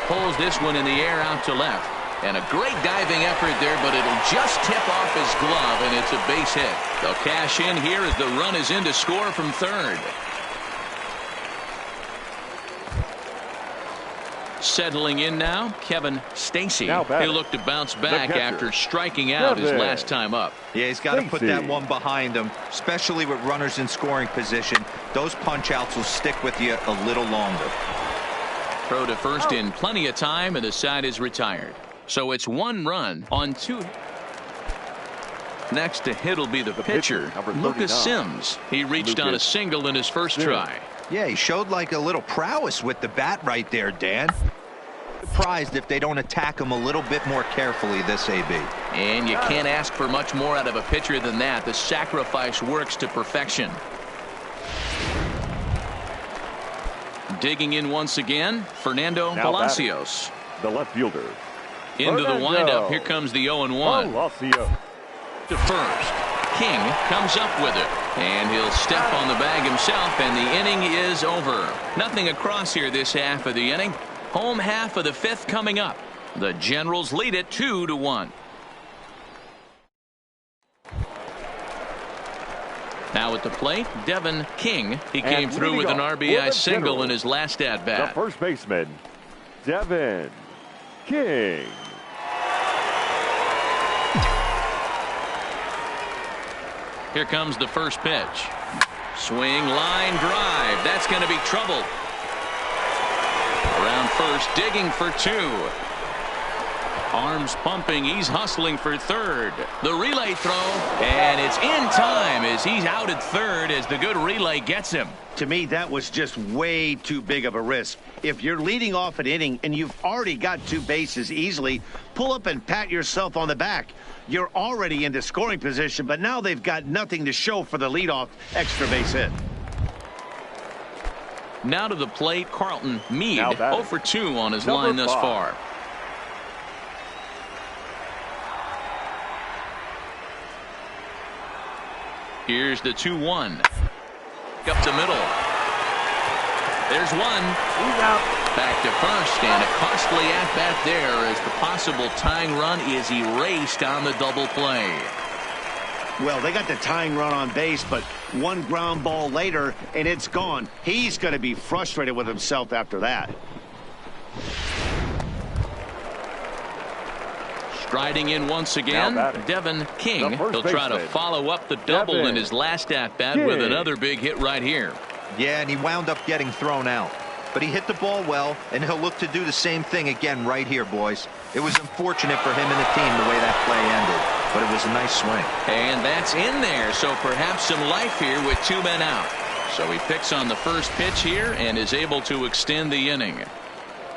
Pulls this one in the air out to left. And a great diving effort there, but it'll just tip off his glove, and it's a base hit. They'll cash in here as the run is in to score from third. Settling in now, Kevin Stacy. He'll look to bounce back after striking out his last time up. Yeah, he's got to put that one behind him, especially with runners in scoring position. Those punch-outs will stick with you a little longer. Throw to first in plenty of time, and the side is retired. So it's 1 run on 2. Next to hit will be the pitcher, Lucas Sims. He reached on a single in his first try. Yeah, he showed like a little prowess with the bat right there, Dan. Surprised if they don't attack him a little bit more carefully this AB. And you can't ask for much more out of a pitcher than that. The sacrifice works to perfection. Digging in once again, Fernando Palacios. The left fielder. Into the windup. Here comes the 0-1. To first. King comes up with it. And he'll step on the bag himself, and the inning is over. Nothing across here this half of the inning. Home half of the 5th coming up. The Generals lead it 2-1. Now at the plate, Devin King. He came through with an RBI single in his last at-bat. The first baseman, Devin King. Here comes the first pitch. Swing, line, drive. That's going to be trouble. Around first, digging for 2. Arms pumping. He's hustling for third. The relay throw, and it's in time as he's out at third as the good relay gets him. To me, that was just way too big of a risk. If you're leading off an inning and you've already got 2 bases easily, pull up and pat yourself on the back. You're already into scoring position, but now they've got nothing to show for the leadoff extra base hit. Now to the plate, Carlton Meade, 0 for 2 on his line thus far. Here's the 2-1. Up the middle. There's one. He's out. Back to first, and a costly at-bat there as the possible tying run is erased on the double play. Well, they got the tying run on base, but one ground ball later, and it's gone. He's going to be frustrated with himself after that. Striding in once again, Devin King. He'll try to follow up the double in his last at-bat with another big hit right here. Yeah, and he wound up getting thrown out. But he hit the ball well, and he'll look to do the same thing again right here, boys. It was unfortunate for him and the team the way that play ended, but it was a nice swing. And that's in there, so perhaps some life here with 2 men out. So he picks on the first pitch here and is able to extend the inning.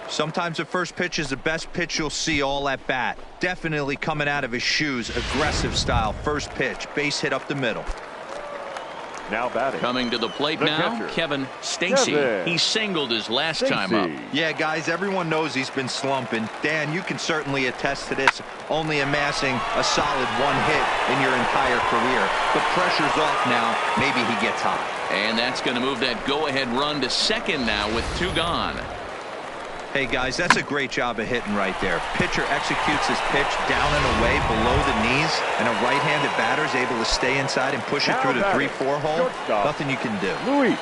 Sometimes the first pitch is the best pitch you'll see all at bat. Definitely coming out of his shoes, aggressive style. First pitch, base hit up the middle. Now batting. Coming to the plate now, catcher, Kevin Stacy. He singled his last time up. Yeah, guys, everyone knows he's been slumping. Dan, you can certainly attest to this, only amassing a solid 1 hit in your entire career. The pressure's off now. Maybe he gets hot. And that's going to move that go-ahead run to second now with 2 gone. Hey, guys, that's a great job of hitting right there. Pitcher executes his pitch down and away below the knees, and a right-handed batter is able to stay inside and push it through the 3-4 hole. Nothing you can do. Luis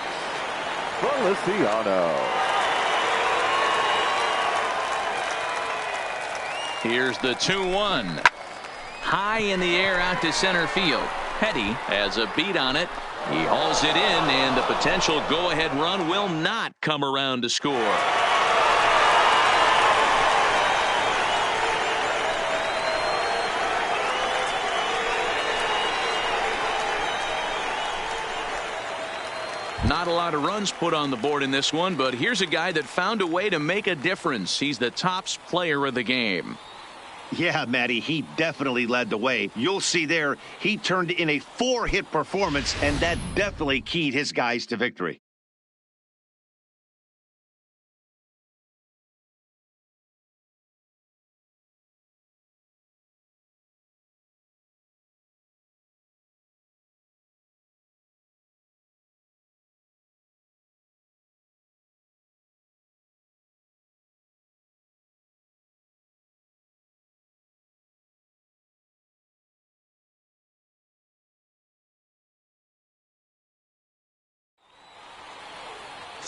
Feliciano. Here's the 2-1. High in the air out to center field. Petty has a beat on it. He hauls it in, and the potential go-ahead run will not come around to score. Not a lot of runs put on the board in this one, but here's a guy that found a way to make a difference. He's the tops player of the game. Yeah, Matty, he definitely led the way. You'll see there, he turned in a 4-hit performance, and that definitely keyed his guys to victory.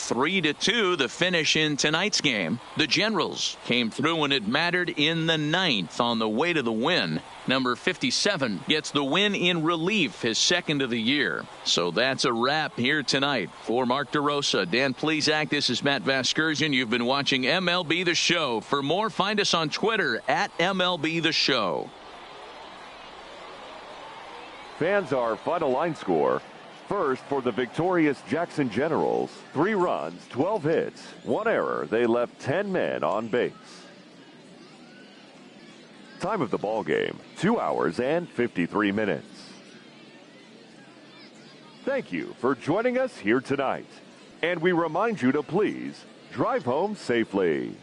3-2 the finish in tonight's game. The Generals came through when it mattered in the 9th on the way to the win. Number 57 gets the win in relief, his second of the year. So that's a wrap here tonight. For Mark DeRosa, Dan Plesac, this is Matt Vasgersian. You've been watching MLB The Show. For more, find us on Twitter at MLB The Show. Fans, our final line score. First, for the victorious Jackson Generals, 3 runs, 12 hits, 1 error. They left 10 men on base. Time of the ball game, 2 hours and 53 minutes. Thank you for joining us here tonight. And we remind you to please drive home safely.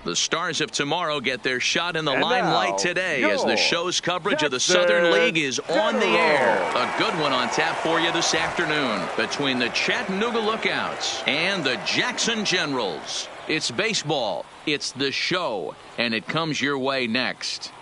The Stars of tomorrow get their shot in the limelight today as the show's coverage of the Southern League is on the air. A good one on tap for you this afternoon between the Chattanooga Lookouts and the Jackson Generals. It's baseball, it's the show, and it comes your way next.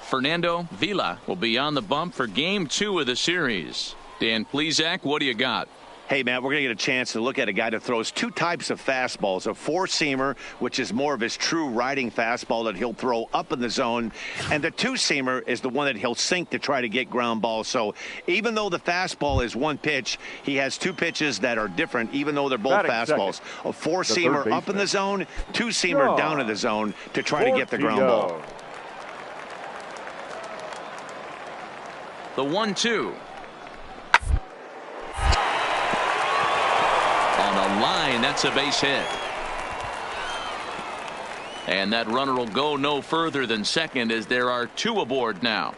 Fernando Vila will be on the bump for Game 2 of the series. Dan Plesac, what do you got? Hey, Matt, we're going to get a chance to look at a guy that throws two types of fastballs. A four-seamer, which is more of his true riding fastball that he'll throw up in the zone. And the two-seamer is the one that he'll sink to try to get ground balls. So even though the fastball is one pitch, he has two pitches that are different, even though they're both fastballs. A four-seamer up in the zone, two-seamer down in the zone to try to get the ground ball. The 1-2. On a line, that's a base hit. And that runner will go no further than second as there are two aboard now.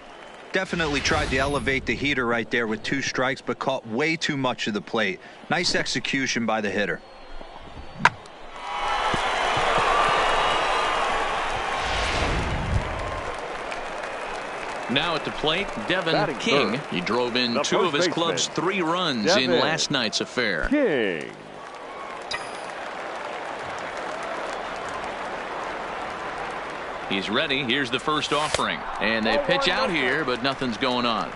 Definitely tried to elevate the heater right there with 2 strikes, but caught way too much of the plate. Nice execution by the hitter. Now at the plate, Devin King. He drove in 2 of his club's 3 runs in last night's affair. King. He's ready. Here's the first offering. And they pitch out here, but nothing's going on.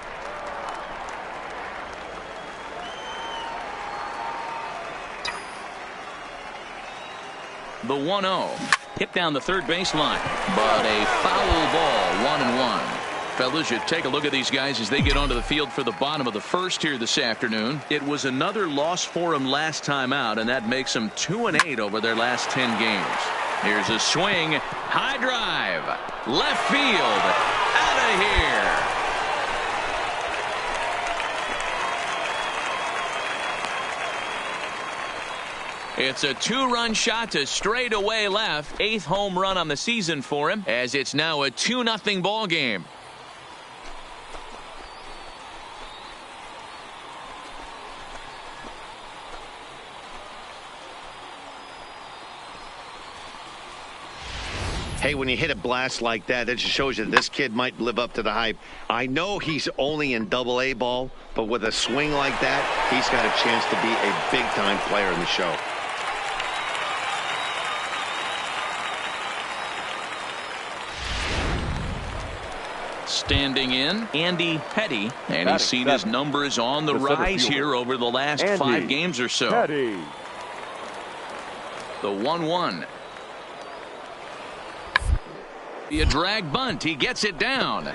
The 1-0. Hit down the third baseline. But a foul ball, 1-1. Fellas, you take a look at these guys as they get onto the field for the bottom of the first here this afternoon. It was another loss for them last time out, and that makes them 2-8 over their last 10 games. Here's a swing. High drive. Left field. Out of here. It's a 2-run shot to straightaway left. 8th home run on the season for him, as it's now a 2-0 ball game. Hey, when you hit a blast like that, that just shows you this kid might live up to the hype. I know he's only in Double-A ball, but with a swing like that, he's got a chance to be a big-time player in the show. Standing in, Andy Petty, and he's seen his numbers on the rise here over the last 5 games or so. Petty. The 1-1. A drag bunt. He gets it down.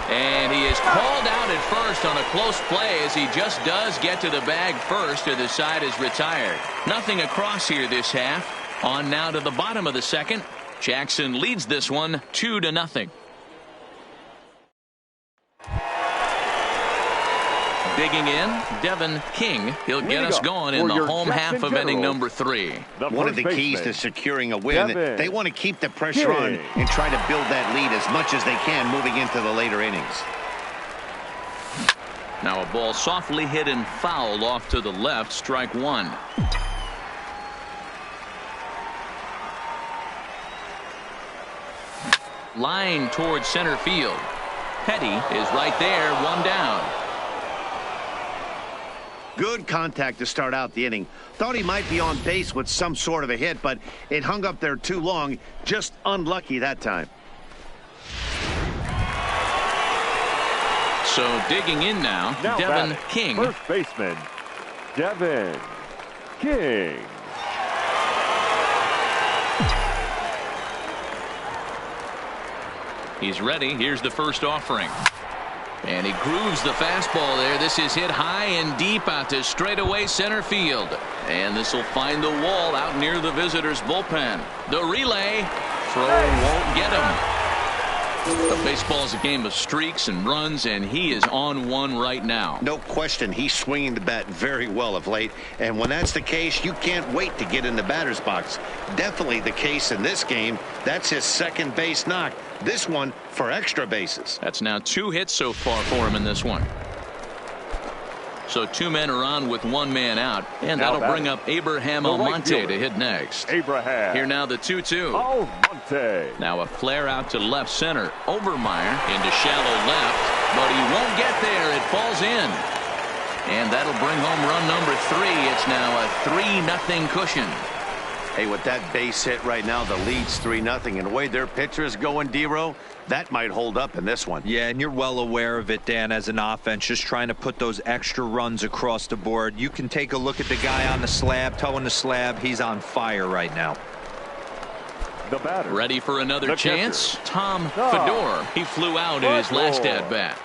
And he is called out at first on a close play as he just does get to the bag first, or the side is retired. Nothing across here this half. On now to the bottom of the second. Jackson leads this one 2-0. Digging in, Devin King. He'll get us going in the home half of inning number 3. One of the keys to securing a win, they want to keep the pressure on and try to build that lead as much as they can moving into the later innings. Now a ball softly hit and foul off to the left, strike 1. Line towards center field. Petty is right there, 1 down. Good contact to start out the inning. Thought he might be on base with some sort of a hit, but it hung up there too long. Just unlucky that time. So digging in now Devin King. First baseman, Devin King. He's ready. Here's the first offering. And he grooves the fastball there. This is hit high and deep out to straightaway center field. And this will find the wall out near the visitors' bullpen. The relay. Throw won't get him. But baseball is a game of streaks and runs, and he is on one right now. No question, he's swinging the bat very well of late. And when that's the case, you can't wait to get in the batter's box. Definitely the case in this game. That's his second base knock. This one for extra bases. That's now 2 hits so far for him in this one. So 2 men are on with 1 man out, and that'll bring up Abraham Almonte to hit next. Abraham. Here now the 2-2. Almonte. Now a flare out to left center. Overmeyer into shallow left, but he won't get there. It falls in. And that'll bring home run number 3. It's now a 3-0 cushion. Hey, with that base hit right now, the lead's 3-0. And the way their pitcher is going, D-Row, that might hold up in this one. Yeah, and you're well aware of it, Dan, as an offense, just trying to put those extra runs across the board. You can take a look at the guy on the slab, toeing the slab. He's on fire right now. The batter. Ready for another chance? Catcher. Tom Fedor. He flew out in his last at-bat.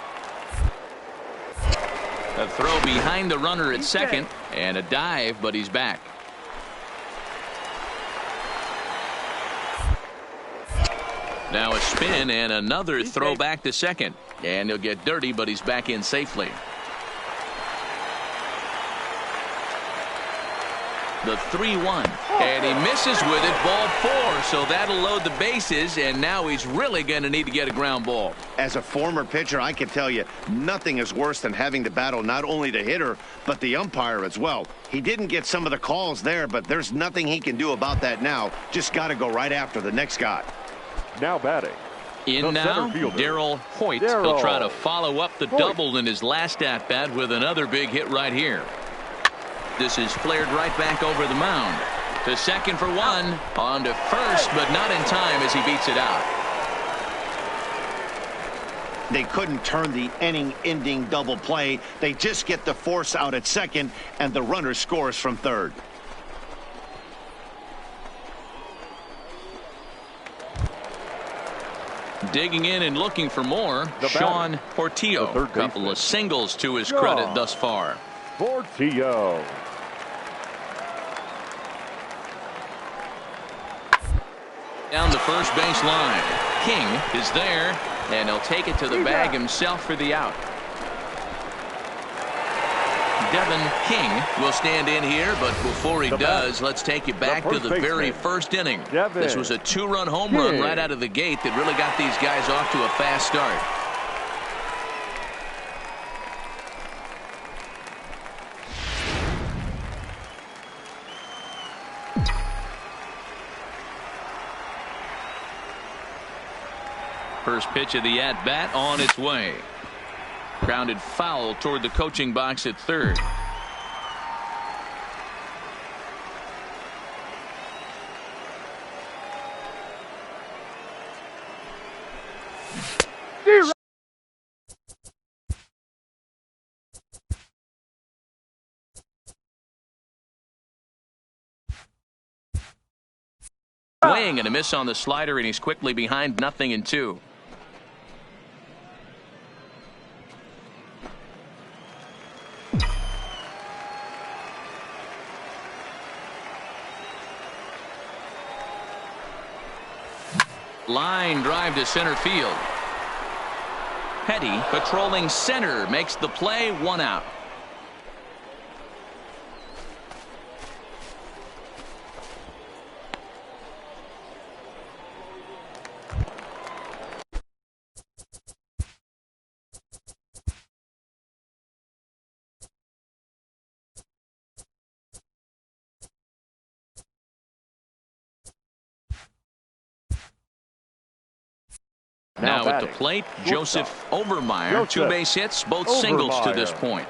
A throw behind the runner at second, and a dive, but he's back. Now a spin and another throw back to second. And he'll get dirty, but he's back in safely. The 3-1. And he misses with it. Ball 4. So that'll load the bases. And now he's really going to need to get a ground ball. As a former pitcher, I can tell you nothing is worse than having to battle not only the hitter, but the umpire as well. He didn't get some of the calls there, but there's nothing he can do about that now. Just got to go right after the next guy. Now batting. In now, Daryl Hoyt. He'll try to follow up the double in his last at-bat with another big hit right here. This is flared right back over the mound. To second for one. On to first, but not in time as he beats it out. They couldn't turn the inning-ending double play. They just get the force out at second, and the runner scores from third. Digging in and looking for more, Sean Portillo. A couple of singles to his credit thus far. Portillo. Down the first base line. King is there, and he'll take it to the bag himself for the out. Devin King will stand in here, but before he does, let's take you back to the very first inning. This was a 2-run home run right out of the gate that really got these guys off to a fast start. First pitch of the at-bat on its way. Grounded foul toward the coaching box at third. Swing and a miss on the slider, and he's quickly behind 0-2. Line drive to center field. Petty patrolling center makes the play, 1 out. Now at the plate, Joseph Overmeyer. 2 base hits, both singles to this point.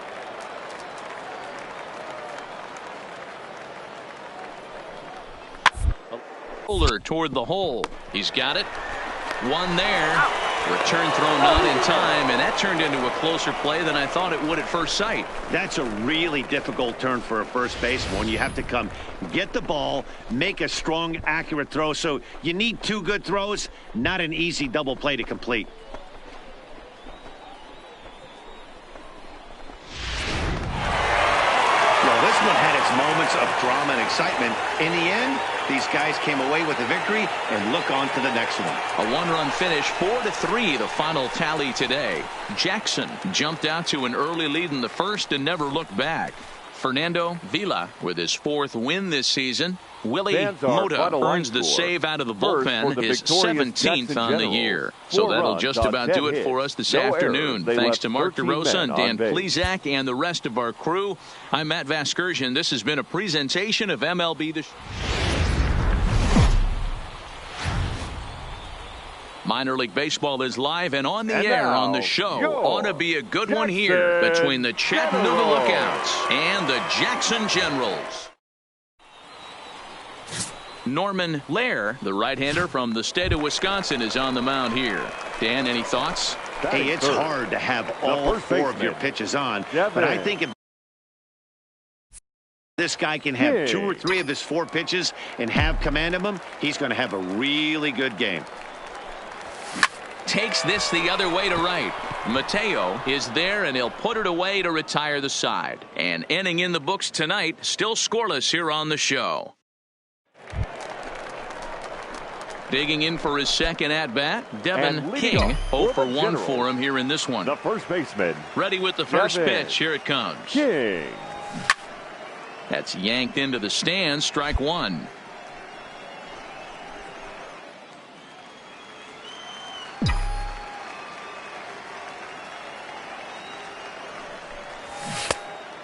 Bowler toward the hole. He's got it. 1 there. Return throw not in time, and that turned into a closer play than I thought it would at first sight. That's a really difficult turn for a first baseman. You have to come get the ball, make a strong, accurate throw. So you need 2 good throws, not an easy double play to complete. Well, this one had its moments of drama and excitement. In the end, these guys came away with a victory and look on to the next one. A 1-run finish, 4-3, the final tally today. Jackson jumped out to an early lead in the first and never looked back. Fernando Vila with his 4th win this season. Willie Mota earns the save out of the bullpen, his 17th on the year. So that'll just about do it for us this afternoon. Thanks to Mark DeRosa and Dan Plesac and the rest of our crew. I'm Matt Vasgersian. This has been a presentation of MLB The Show. Minor League Baseball is live and on the air on the show. Ought to be a good one here between the Chattanooga Lookouts and the Jackson Generals. Norman Lair, the right-hander from the state of Wisconsin, is on the mound here. Dan, any thoughts? Hey, it's hard to have all four of your pitches on, but I think if this guy can have 2 or 3 of his 4 pitches and have command of them, he's going to have a really good game. Takes this the other way to right. Mateo is there, and he'll put it away to retire the side. An inning in the books tonight, still scoreless here on the show. Digging in for his second at-bat, Devin King. 0 for 1 for him here in this one. The first baseman. Ready with the first pitch. Here it comes. King. That's yanked into the stands. Strike 1.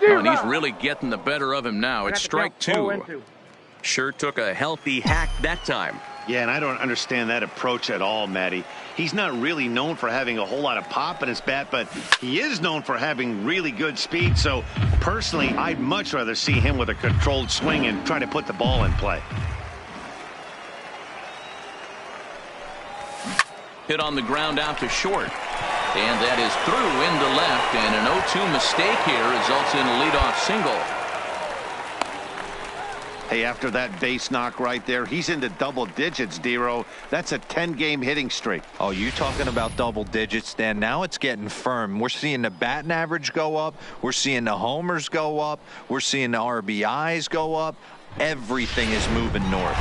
Oh, and he's really getting the better of him now. It's strike 2. Sure took a healthy hack that time. Yeah, and I don't understand that approach at all, Matty. He's not really known for having a whole lot of pop in his bat, but he is known for having really good speed. So, personally, I'd much rather see him with a controlled swing and try to put the ball in play. Hit on the ground out to short. And that is through into left, and an 0-2 mistake here results in a leadoff single. Hey, after that base knock right there, he's into double digits, Dero. That's a 10-game hitting streak. Oh, you talking about double digits, Dan? Now it's getting firm. We're seeing the batting average go up. We're seeing the homers go up. We're seeing the RBIs go up. Everything is moving north.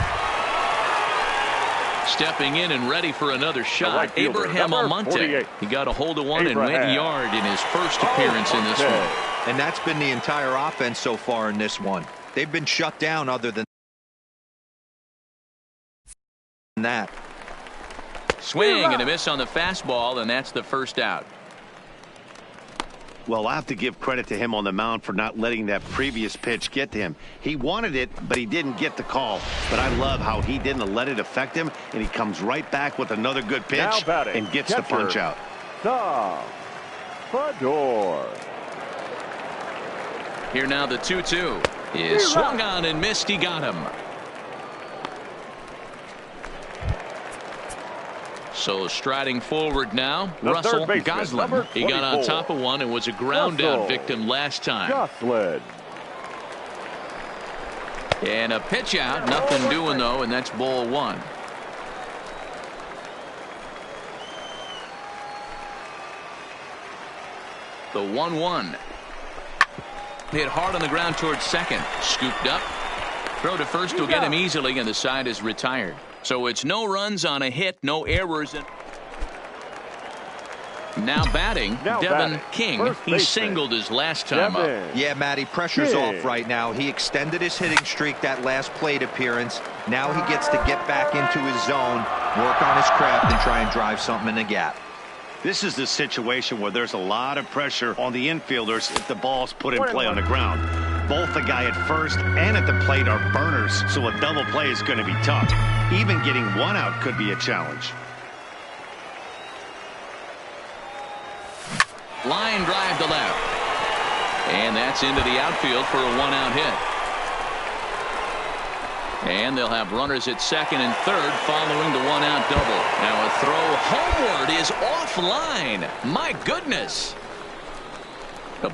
Stepping in and ready for another shot, Abraham Almonte. He got a hold of one and went yard in his first appearance in this one. And that's been the entire offense so far in this one. They've been shut down other than that. Swing and a miss on the fastball, and that's the first out. Well, I have to give credit to him on the mound for not letting that previous pitch get to him. He wanted it, but he didn't get the call. But I love how he didn't let it affect him, and he comes right back with another good pitch and gets the punch out. Tom Fedor. Here now the 2-2 is swung on and missed. He got him. So striding forward now, Russell Goslin. He got on top of one and was a ground out victim last time. Goslin. And a pitch out, nothing doing though, and that's ball 1. The 1-1. Hit hard on the ground towards second. Scooped up. Throw to first will get him easily, and the side is retired. So it's no runs on a hit, no errors. Now batting, Devin King. He singled his last time up. Yeah, Matty, pressure's off right now. He extended his hitting streak that last plate appearance. Now he gets to get back into his zone, work on his craft, and try and drive something in the gap. This is the situation where there's a lot of pressure on the infielders if the ball's put in play on the ground. Both the guy at first and at the plate are burners, so a double play is going to be tough. Even getting one out could be a challenge. Line drive to left. And that's into the outfield for a 1-out hit. And they'll have runners at second and third following the 1-out double. Now a throw homeward is offline. My goodness.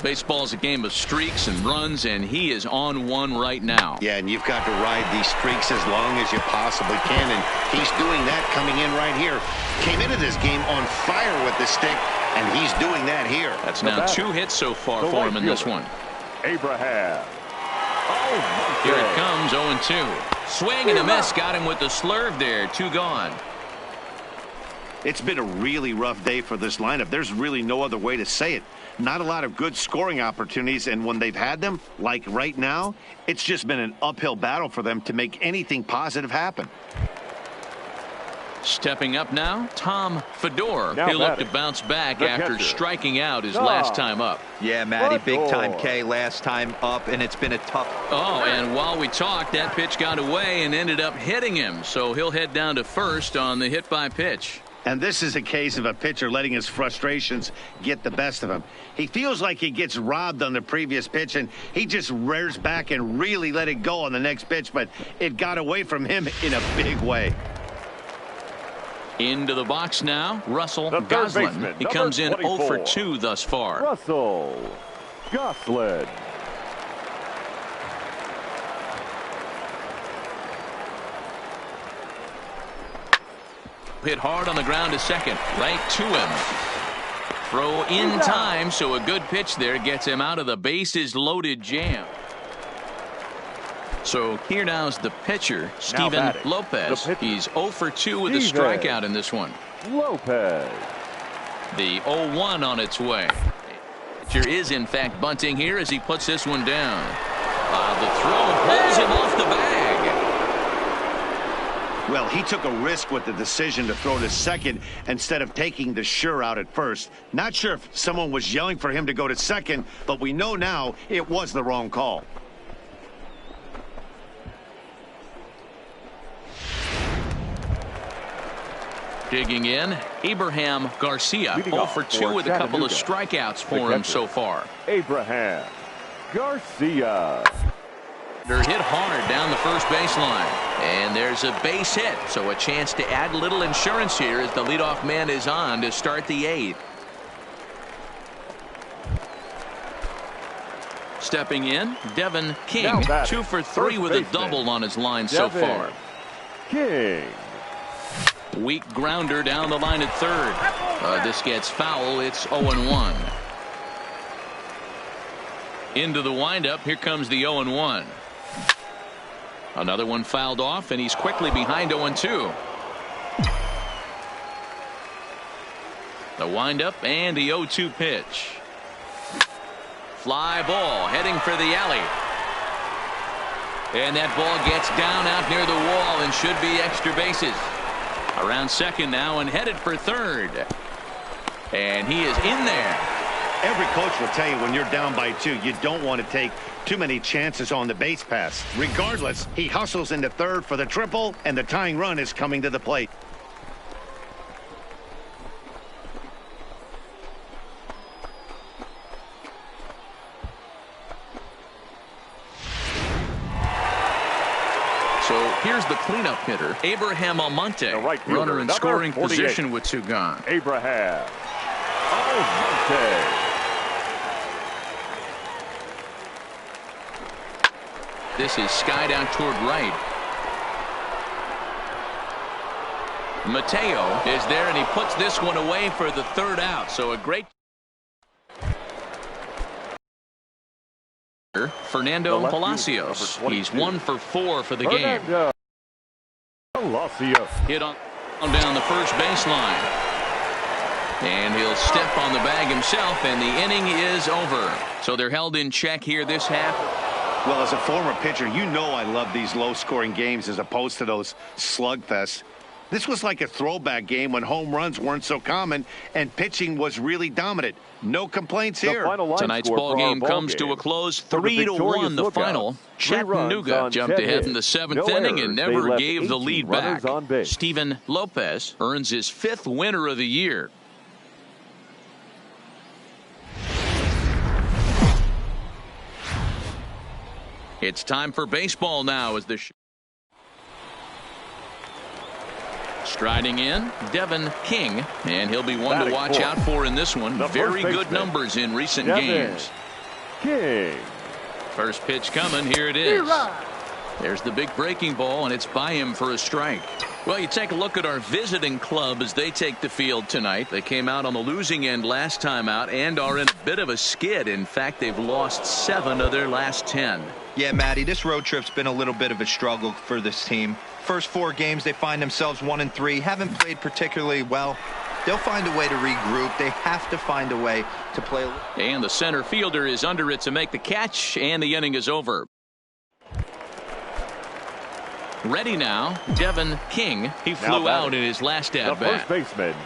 Baseball's a game of streaks and runs, and he is on one right now. Yeah, and you've got to ride these streaks as long as you possibly can, and he's doing that coming in right here. Came into this game on fire with the stick, and he's doing that here. That's now 2 hits so far for him in this one. Abraham. Here it comes, 0-2. Swing and a miss, got him with the slurve there. 2 gone. It's been a really rough day for this lineup. There's really no other way to say it. Not a lot of good scoring opportunities, and when they've had them, like right now, it's just been an uphill battle for them to make anything positive happen. Stepping up now, Tom Fedor. He'll look to bounce back after striking out his last time up. Yeah, Matty, big time K last time up, and it's been a tough. Oh, and while we talked, that pitch got away and ended up hitting him. So he'll head down to first on the hit by pitch. And this is a case of a pitcher letting his frustrations get the best of him. He feels like he gets robbed on the previous pitch, and he just rears back and really let it go on the next pitch, but it got away from him in a big way. Into the box now, Russell Goslin. He comes in 0 for 2 thus far. Russell Goslin. Hit hard on the ground to second, right to him. Throw in time, so a good pitch there gets him out of the bases loaded jam. So here now's the pitcher, Steven Lopez. He's 0 for 2 with a strikeout in this one. Lopez. The 0-1 on its way. Pitcher is in fact bunting here as he puts this one down. The throw pulls him off the bag. Well, he took a risk with the decision to throw to second instead of taking the sure out at first. Not sure if someone was yelling for him to go to second, but we know now it was the wrong call. Digging in, Abraham Garcia, 0 for 2 with a couple of strikeouts for him so far. Abraham Garcia. They're hit hard down the first baseline. And there's a base hit, so a chance to add a little insurance here as the leadoff man is on to start the 8th. Stepping in, Devin King, 2 for 3 with a double on his line so far. King. Weak grounder down the line at third. This gets foul. It's 0-1. Into the windup. Here comes the 0-1. Another one fouled off, and he's quickly behind 0-2. The windup and the 0-2 pitch. Fly ball heading for the alley. And that ball gets down out near the wall and should be extra bases. Around second now and headed for third. And he is in there. Every coach will tell you when you're down by 2, you don't want to take too many chances on the base pass. Regardless, he hustles into third for the triple, and the tying run is coming to the plate. So here's the cleanup hitter, Abraham Almonte, right fielder, runner in scoring 48. position with 2 gone. Abraham Almonte. This is skied out toward right. Mateo is there, and he puts this one away for the 3rd out. So a great Fernando Palacios. He's 1 for 4 for the game. Palacios. Hit on down the first baseline. And he'll step on the bag himself, and the inning is over. So they're held in check here this half. Well, as a former pitcher, you know I love these low-scoring games as opposed to those slugfests. This was like a throwback game when home runs weren't so common and pitching was really dominant. No complaints here. Tonight's ball game comes to a close, 3-1 the final. Chattanooga jumped ahead in the 7th inning and never gave the lead back. Steven Lopez earns his 5th winner of the year. It's time for baseball now as the striding in, Devin King, and he'll be one to watch out for in this one. Very good numbers in recent games. King. First pitch coming. Here it is. There's the big breaking ball, and it's by him for a strike. Well, you take a look at our visiting club as they take the field tonight. They came out on the losing end last time out and are in a bit of a skid. In fact, they've lost 7 of their last 10. Yeah, Matty, this road trip's been a little bit of a struggle for this team. First 4 games, they find themselves 1-3, haven't played particularly well. They'll find a way to regroup. They have to find a way to play. And the center fielder is under it to make the catch, and the inning is over. Ready now, Devin King. He flew out in his last at-bat.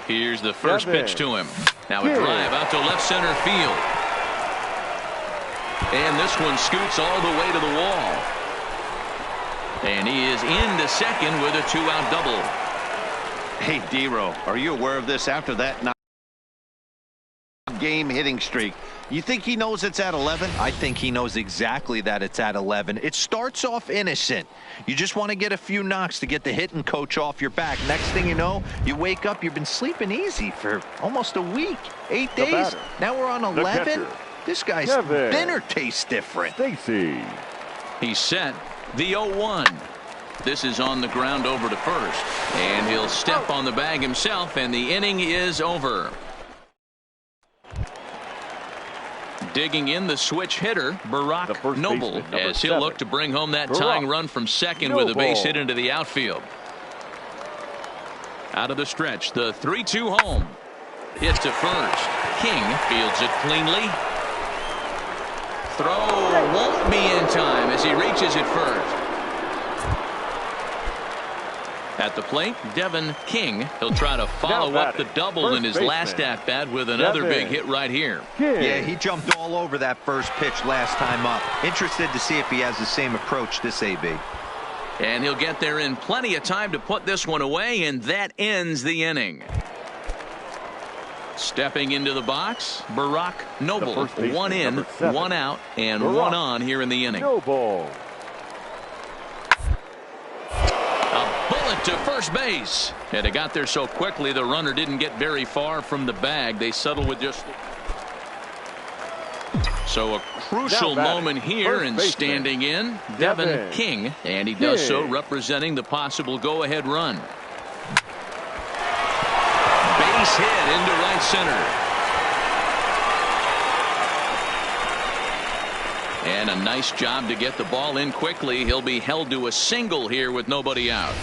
Here's the first pitch to him. Now a drive out to left center field. And this one scoots all the way to the wall. And he is into second with a 2-out double. Hey, D-Row, are you aware of this after that game hitting streak? You think he knows it's at 11? I think he knows exactly that it's at 11. It starts off innocent. You just want to get a few knocks to get the hitting coach off your back. Next thing you know, you wake up, you've been sleeping easy for almost a week, 8 days. Now we're on 11. This guy's dinner tastes different. Stacy. He's set. The 0-1. This is on the ground over to first. And he'll step on the bag himself, and the inning is over. Digging in the switch hitter, Barack Noble, as he'll look to bring home that tying run from second with a base hit into the outfield. Out of the stretch, the 3-2 home. Hit to first. King fields it cleanly. Throw won't be in time as he reaches it first. At the plate, Devin King. He'll try to follow up the double in his last at-bat with another big hit right here. Yeah, he jumped all over that first pitch last time up. Interested to see if he has the same approach this AB. And he'll get there in plenty of time to put this one away, and that ends the inning. Stepping into the box, Barack Noble. One in, one out, and one on here in the inning. Noble. To first base, and it got there so quickly the runner didn't get very far from the bag. They settled with just so a crucial moment here, and standing in Devin King, and he does so representing the possible go-ahead run. Base hit into right center, and a nice job to get the ball in quickly. He'll be held to a single here with nobody out.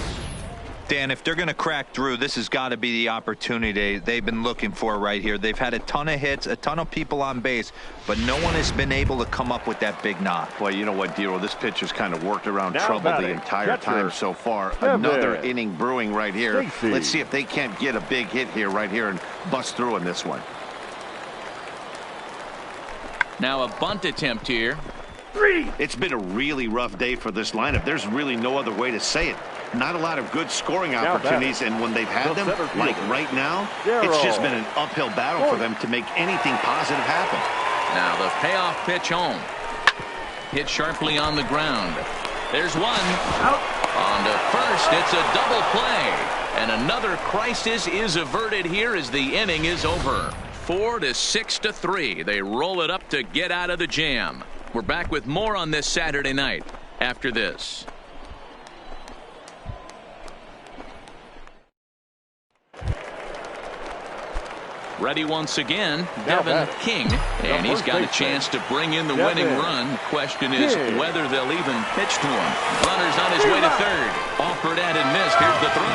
Dan, if they're going to crack through, this has got to be the opportunity they've been looking for right here. They've had a ton of hits, a ton of people on base, but no one has been able to come up with that big knock. Well, you know what, Dero, this pitcher's kind of worked around trouble the entire time so far. Another inning brewing right here. Let's see if they can't get a big hit here right here and bust through in this one. Now a bunt attempt here. It's been a really rough day for this lineup. There's really no other way to say it. Not a lot of good scoring opportunities, and when they've had them, like right now, it's just been an uphill battle for them to make anything positive happen. Now the payoff pitch home. Hit sharply on the ground. There's one. Out. On to first. It's a double play. And another crisis is averted here as the inning is over. 4-6-3. They roll it up to get out of the jam. We're back with more on this Saturday night after this. Ready once again, Devin King, and he's got a chance to bring in the winning run. The question is whether they'll even pitch to him. Runner's on his way to third. Offered at and missed. Here's the throw.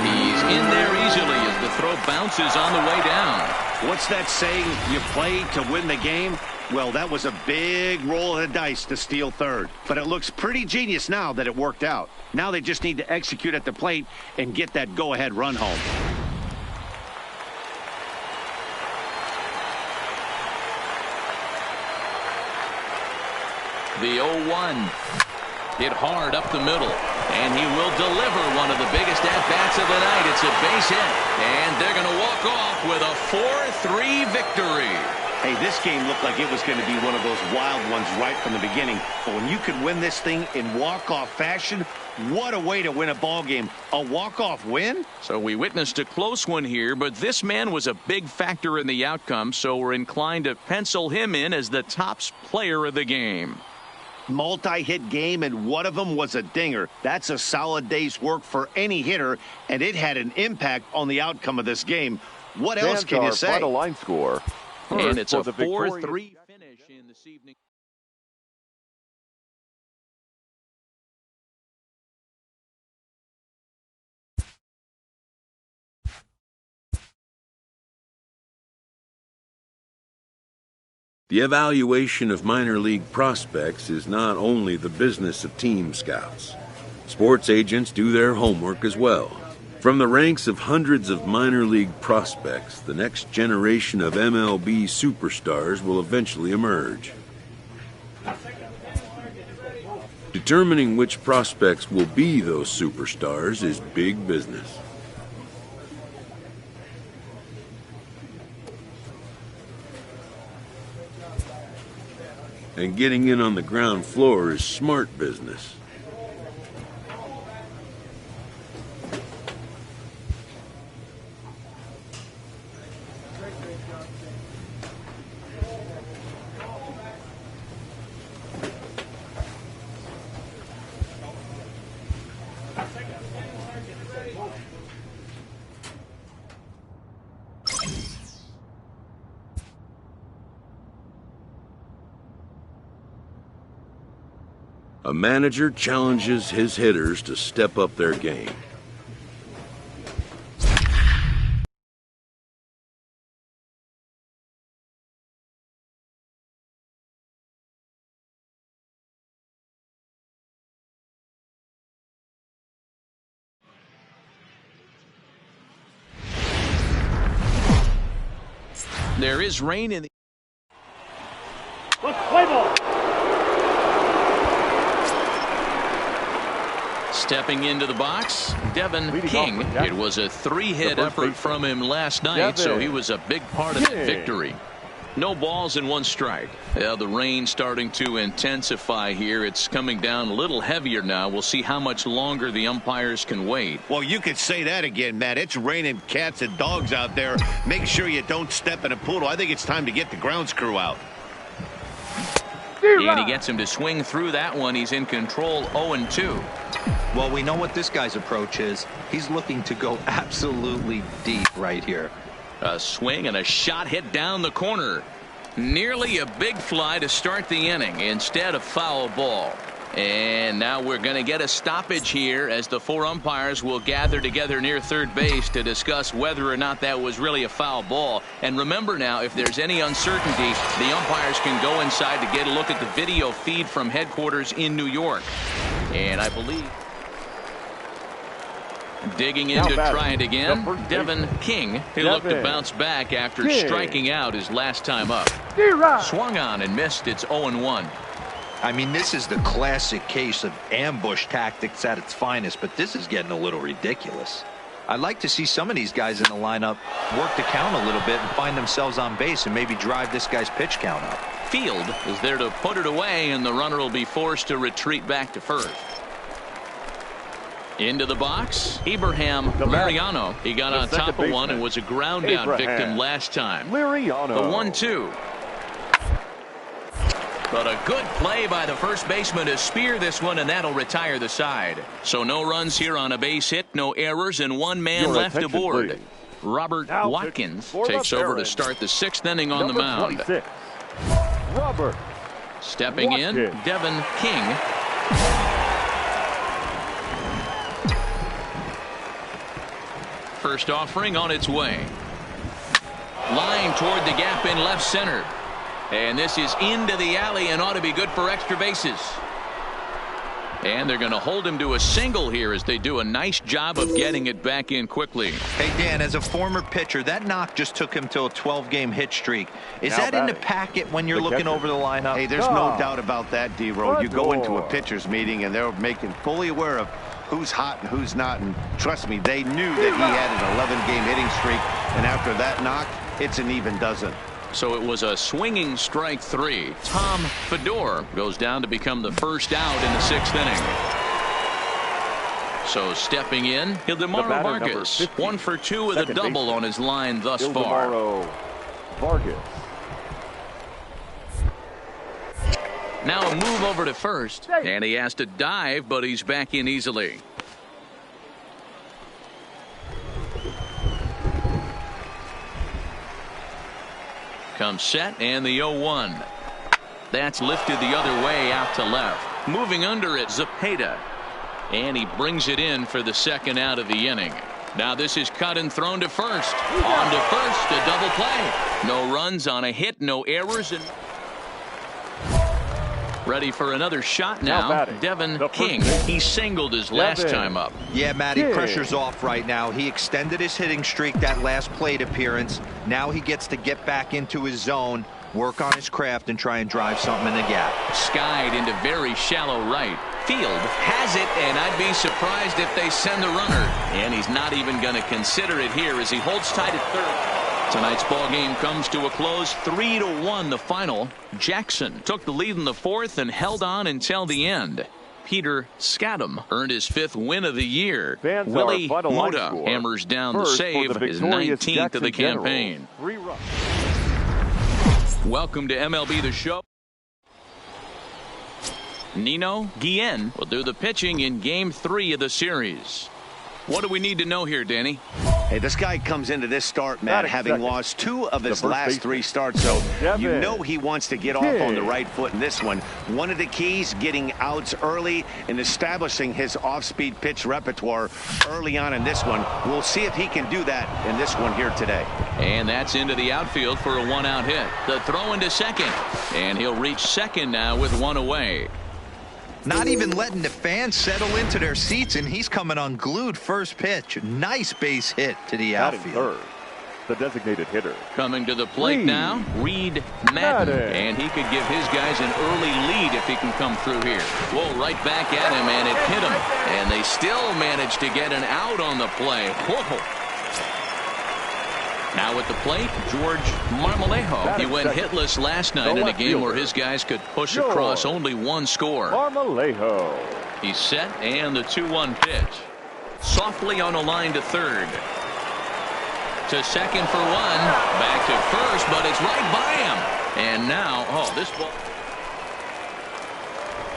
He's in there easily as the throw bounces on the way down. What's that saying? You play to win the game? Well, that was a big roll of the dice to steal third. But it looks pretty genius now that it worked out. Now they just need to execute at the plate and get that go-ahead run home. The 0-1 hit hard up the middle, and he will deliver one of the biggest at-bats of the night. It's a base hit, and they're going to walk off with a 4-3 victory. Hey, this game looked like it was going to be one of those wild ones right from the beginning. But when you could win this thing in walk-off fashion, what a way to win a ball game. A walk-off win? So we witnessed a close one here, but this man was a big factor in the outcome, so we're inclined to pencil him in as the top player of the game. Multi-hit game, and one of them was a dinger. That's a solid day's work for any hitter, and it had an impact on the outcome of this game. What else can you say? Final line score. And it's a 4-3 finish in this evening. The evaluation of minor league prospects is not only the business of team scouts. Sports agents do their homework as well. From the ranks of hundreds of minor league prospects, the next generation of MLB superstars will eventually emerge. Determining which prospects will be those superstars is big business. and getting in on the ground floor is smart business. A manager challenges his hitters to step up their game. There is rain in the... Let's play ball. Stepping into the box, Devin King. It was a 3-hit effort from him last night, so he was a big part of that victory. No balls and 1 strike. Yeah, the rain starting to intensify here. It's coming down a little heavier now. We'll see how much longer the umpires can wait. Well, you could say that again, Matt. It's raining cats and dogs out there. Make sure you don't step in a poodle. I think it's time to get the grounds crew out. And he gets him to swing through that one. He's in control, 0-2. Well, we know what this guy's approach is. He's looking to go absolutely deep right here. A swing and a shot hit down the corner. Nearly a big fly to start the inning. Instead, a foul ball. And now we're going to get a stoppage here as the 4 umpires will gather together near third base to discuss whether or not that was really a foul ball. And remember now, if there's any uncertainty, the umpires can go inside to get a look at the video feed from headquarters in New York. And I believe digging in to try it again, Devin King. He looked to bounce back after striking out his last time up. Swung on and missed. It's 0-1. I mean, this is the classic case of ambush tactics at its finest, but this is getting a little ridiculous. I'd like to see some of these guys in the lineup work the count a little bit and find themselves on base and maybe drive this guy's pitch count up. Field is there to put it away, and the runner will be forced to retreat back to first. Into the box, Abraham Liriano. He got on top of one and was a ground out victim last time. Liriano. The 1-2. But a good play by the first baseman to spear this one, and that'll retire the side. So no runs here on a base hit, no errors, and 1 man left aboard. Please. Robert Watkins takes over to start the 6th inning on the mound. 26. Robert. Stepping in, Devin King. First offering on its way. Line toward the gap in left center. And this is into the alley and ought to be good for extra bases. And they're going to hold him to a single here as they do a nice job of getting it back in quickly. Hey, Dan, as a former pitcher, that knock just took him to a 12-game hit streak. Is that in the packet when you're looking over the lineup? Hey, there's no doubt about that, D-Row. You go into a pitcher's meeting, and they're making fully aware of who's hot and who's not. And trust me, they knew that he had an 11-game hitting streak. And after that knock, it's an even dozen. So it was a swinging strike 3. Tom Fedor goes down to become the first out in the 6th inning. So stepping in, Ildemaro Vargas. 1 for 2 with a double on his line thus far. Vargas. Now a move over to first. And he has to dive, but he's back in easily. Comes set and the 0-1. That's lifted the other way out to left. Moving under it, Zepeda. And he brings it in for the 2nd out of the inning. Now this is cut and thrown to first. On to first, a double play. No runs on a hit, no errors. And ready for another shot now. Devin King. He singled his last time up. Yeah, Matty, pressure's off right now. He extended his hitting streak that last plate appearance. Now he gets to get back into his zone, work on his craft, and try and drive something in the gap. Skied into very shallow right. Field has it, and I'd be surprised if they send the runner. And he's not even going to consider it here as he holds tight at third. Tonight's ball game comes to a close, 3-1 the final. Jackson took the lead in the fourth and held on until the end. Peter Scadam earned his 5th win of the year. Willie Mota hammers down the save, his 19th of the campaign. Welcome to MLB The Show. Nino Guillen will do the pitching in Game 3 of the series. What do we need to know here, Danny? Hey, this guy comes into this start, Matt, having lost 2 of his last 3 starts, so you know he wants to get off on the right foot in this one. One of the keys, getting outs early and establishing his off-speed pitch repertoire early on in this one. We'll see if he can do that in this one here today. And that's into the outfield for a 1-out hit. The throw into second, and he'll reach second now with 1 away. Not even letting the fans settle into their seats, and he's coming unglued. First pitch. Nice base hit to the outfield. Third, the designated hitter. Coming to the plate now, Reed Madden. And he could give his guys an early lead if he can come through here. Whoa, right back at him, and it hit him. And they still managed to get an out on the play. Whoa. Now at the plate, George Marmolejo. He went hitless last night in a game where his guys could push across only 1 score. Marmolejo. He's set, and the 2-1 pitch. Softly on a line to third. To second for 1. Back to first, but it's right by him. And now, this ball.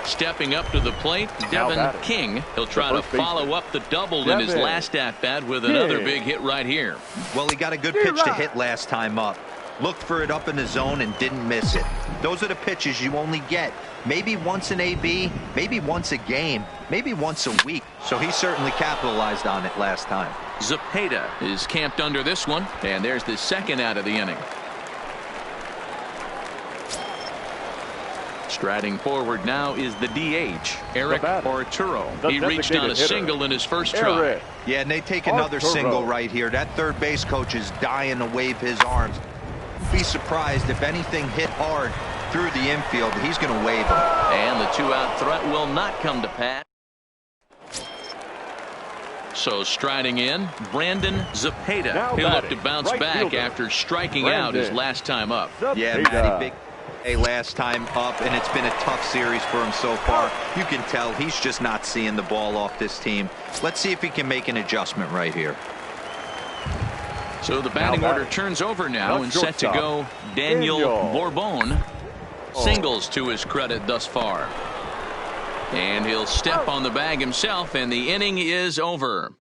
Stepping up to the plate, Devin King. He'll try to follow up the double in his last at-bat with another big hit right here. Well, he got a good pitch to hit last time up. Looked for it up in the zone and didn't miss it. Those are the pitches you only get maybe once an AB, maybe once a game, maybe once a week. So he certainly capitalized on it last time. Zepeda is camped under this one, and there's the second out of the inning. Striding forward now is the DH, Eric Arturo. He reached on a single in his first try. Yeah, and they take another single right here. That third base coach is dying to wave his arms. Be surprised if anything hit hard through the infield. He's going to wave them. And the 2-out threat will not come to pass. So striding in, Brandon Zepeda. He'll look to bounce back after striking out his last time up. Yeah, Matty, big last time up, and it's been a tough series for him so far. You can tell he's just not seeing the ball off this team. Let's see if he can make an adjustment right here. So the batting order turns over now, and set to go Daniel Bourbon. Singles to his credit thus far. And he'll step on the bag himself, and the inning is over.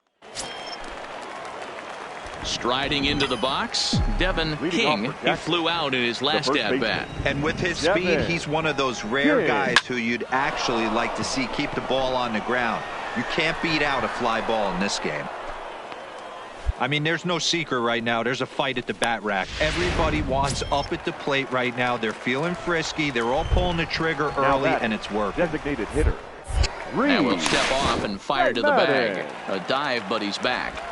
Striding into the box, Devin King. He flew out in his last at-bat. And with his speed, he's one of those rare guys who you'd actually like to see keep the ball on the ground. You can't beat out a fly ball in this game. I mean, there's no secret right now. There's a fight at the bat rack. Everybody wants up at the plate right now. They're feeling frisky. They're all pulling the trigger early, and it's working. Designated hitter. And will step off and fire to the bag. A dive, but he's back.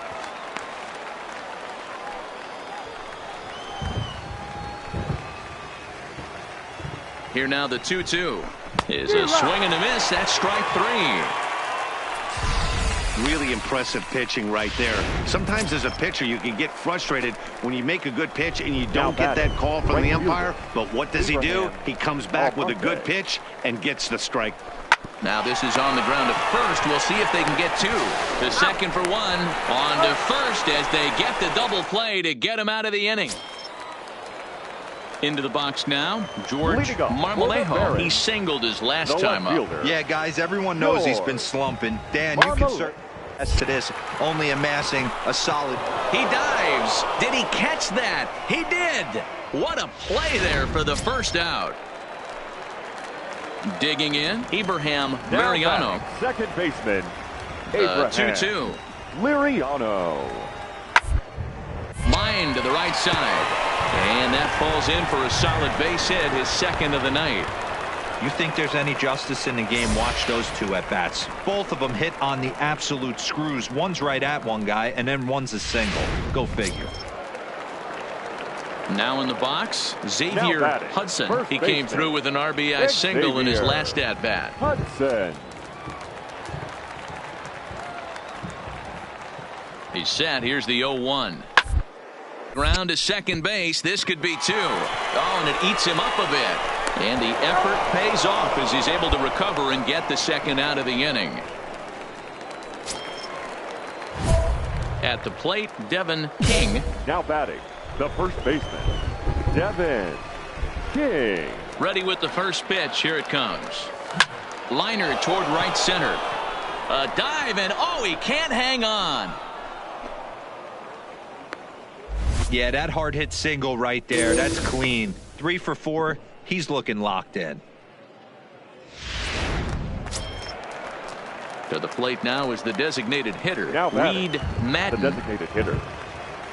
Here now the 2-2 is a swing and a miss. That's strike 3. Really impressive pitching right there. Sometimes as a pitcher you can get frustrated when you make a good pitch and you don't get that call from the umpire. But what does he do? He comes back with a good pitch and gets the strike. Now this is on the ground to first. We'll see if they can get 2. To second for 1. On to first as they get the double play to get him out of the inning. Into the box now, George Marmolejo. He singled his last time up. Yeah, guys, everyone knows he's been slumping. Dan, you can certainly attest to this, only amassing a solid. He dives. Did he catch that? He did. What a play there for the first out. Digging in, Abraham Liriano. Second baseman, Abraham 2-2. Liriano. Line to the right side. And that falls in for a solid base hit, his second of the night. You think there's any justice in the game? Watch those 2 at-bats. Both of them hit on the absolute screws. One's right at one guy, and then one's a single. Go figure. Now in the box, Xavier Hudson. He came through with an RBI single in his last at-bat. Hudson. He's set. Here's the 0-1. Ground to second base. This could be 2. Oh, and it eats him up a bit. And the effort pays off as he's able to recover and get the second out of the inning. At the plate, Devin King. Now batting, the first baseman, Devin King. Ready with the first pitch. Here it comes. Liner toward right center. A dive, and oh, he can't hang on. Yeah, that hard hit single right there. That's clean. 3 for 4. He's looking locked in. To the plate now is the designated hitter, Reed Madden. The designated hitter,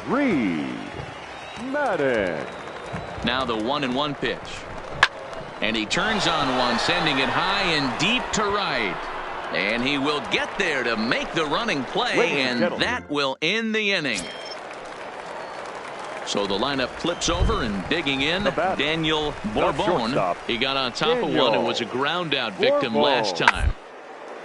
Reed Madden. Now the 1-1 pitch. And he turns on one, sending it high and deep to right. And he will get there to make the running play, and that will end the inning. So the lineup flips over, and digging in, Daniel Bourbon. He got on top of one and was a ground-out victim last time.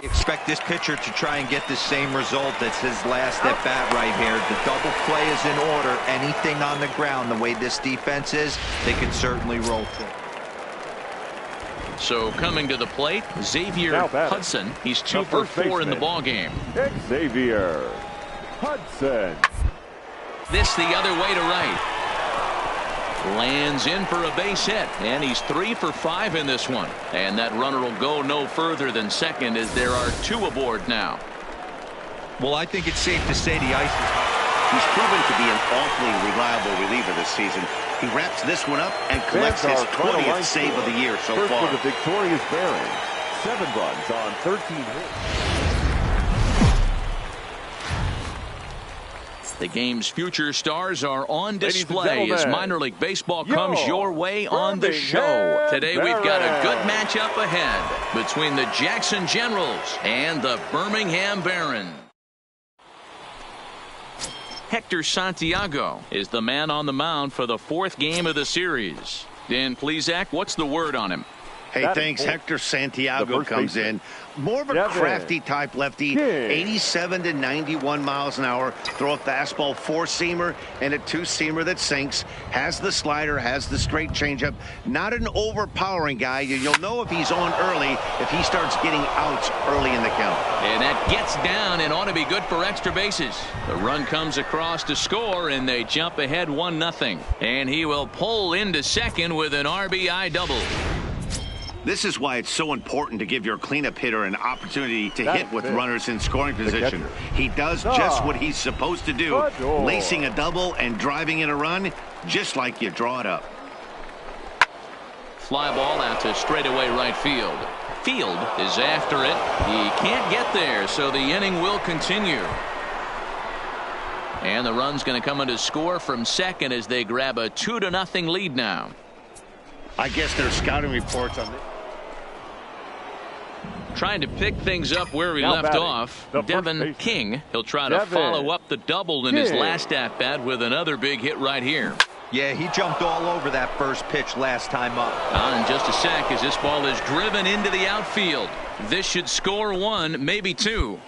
Expect this pitcher to try and get the same result as his last at-bat right here. The double play is in order. Anything on the ground, the way this defense is, they can certainly roll through. So coming to the plate, Xavier Hudson. He's 2 for 4 in the ballgame. Xavier Hudson. This the other way to right. Lands in for a base hit, and he's 3 for 5 in this one. And that runner will go no further than second as there are 2 aboard now. Well, I think it's safe to say the ice is... He's proven to be an awfully reliable reliever this season. He wraps this one up and collects his 20th save of the year so far. First for the victorious Barons. 7 runs on 13 hits. The game's future stars are on display as minor league baseball comes your way on the show. Today we've got a good matchup ahead between the Jackson Generals and the Birmingham Barons. Hector Santiago is the man on the mound for the 4th game of the series. Dan Plesac, what's the word on him? Hey, thanks. Hector Santiago comes in. More of a crafty type lefty, 87 to 91 miles an hour. Throw a fastball 4-seamer and a 2-seamer that sinks. Has the slider, has the straight changeup. Not an overpowering guy. You'll know if he's on early if he starts getting outs early in the count. And that gets down and ought to be good for extra bases. The run comes across to score, and they jump ahead 1-0. And he will pull into second with an RBI double. This is why it's so important to give your cleanup hitter an opportunity to hit with runners in scoring position. He does just what he's supposed to do, lacing a double and driving in a run, just like you draw it up. Fly ball out to straightaway right field. Field is after it. He can't get there, so the inning will continue. And the run's going to come into score from second as they grab a 2-0 lead now. I guess there's scouting reports on this. Trying to pick things up where he left off. Devin King. He'll try to follow up the double in his last at-bat with another big hit right here. Yeah, he jumped all over that first pitch last time up. In just a sec as this ball is driven into the outfield. This should score 1, maybe 2.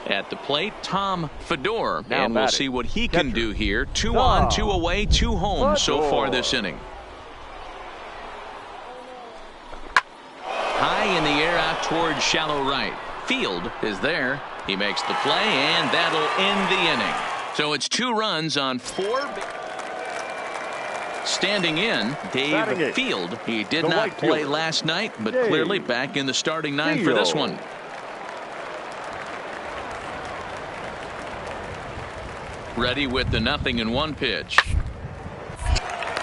At the plate, Tom Fedor. And we'll see what he can do here. 2 on, 2 away, 2 home so far this inning. High in the air out towards shallow right. Field is there. He makes the play, and that'll end the inning. So it's 2 runs on 4. Standing in, Dave Field. He did not play last night, but clearly back in the starting 9 for this one. Ready with the 0-1 pitch.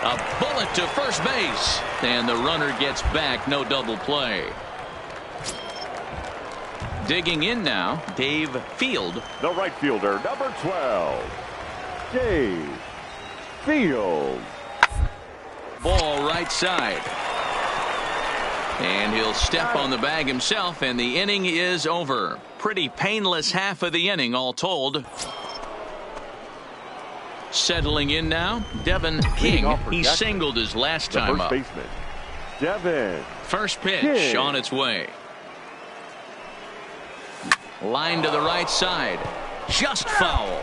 A bullet to first base, and the runner gets back. No double play. Digging in now, Dave Field. The right fielder, number 12, Dave Field. Ball right side. And he'll step on the bag himself, and the inning is over. Pretty painless half of the inning all told. Settling in now, Devin King. He singled his last time up. First baseman, Devin. First pitch on its way. Line to the right side. just foul.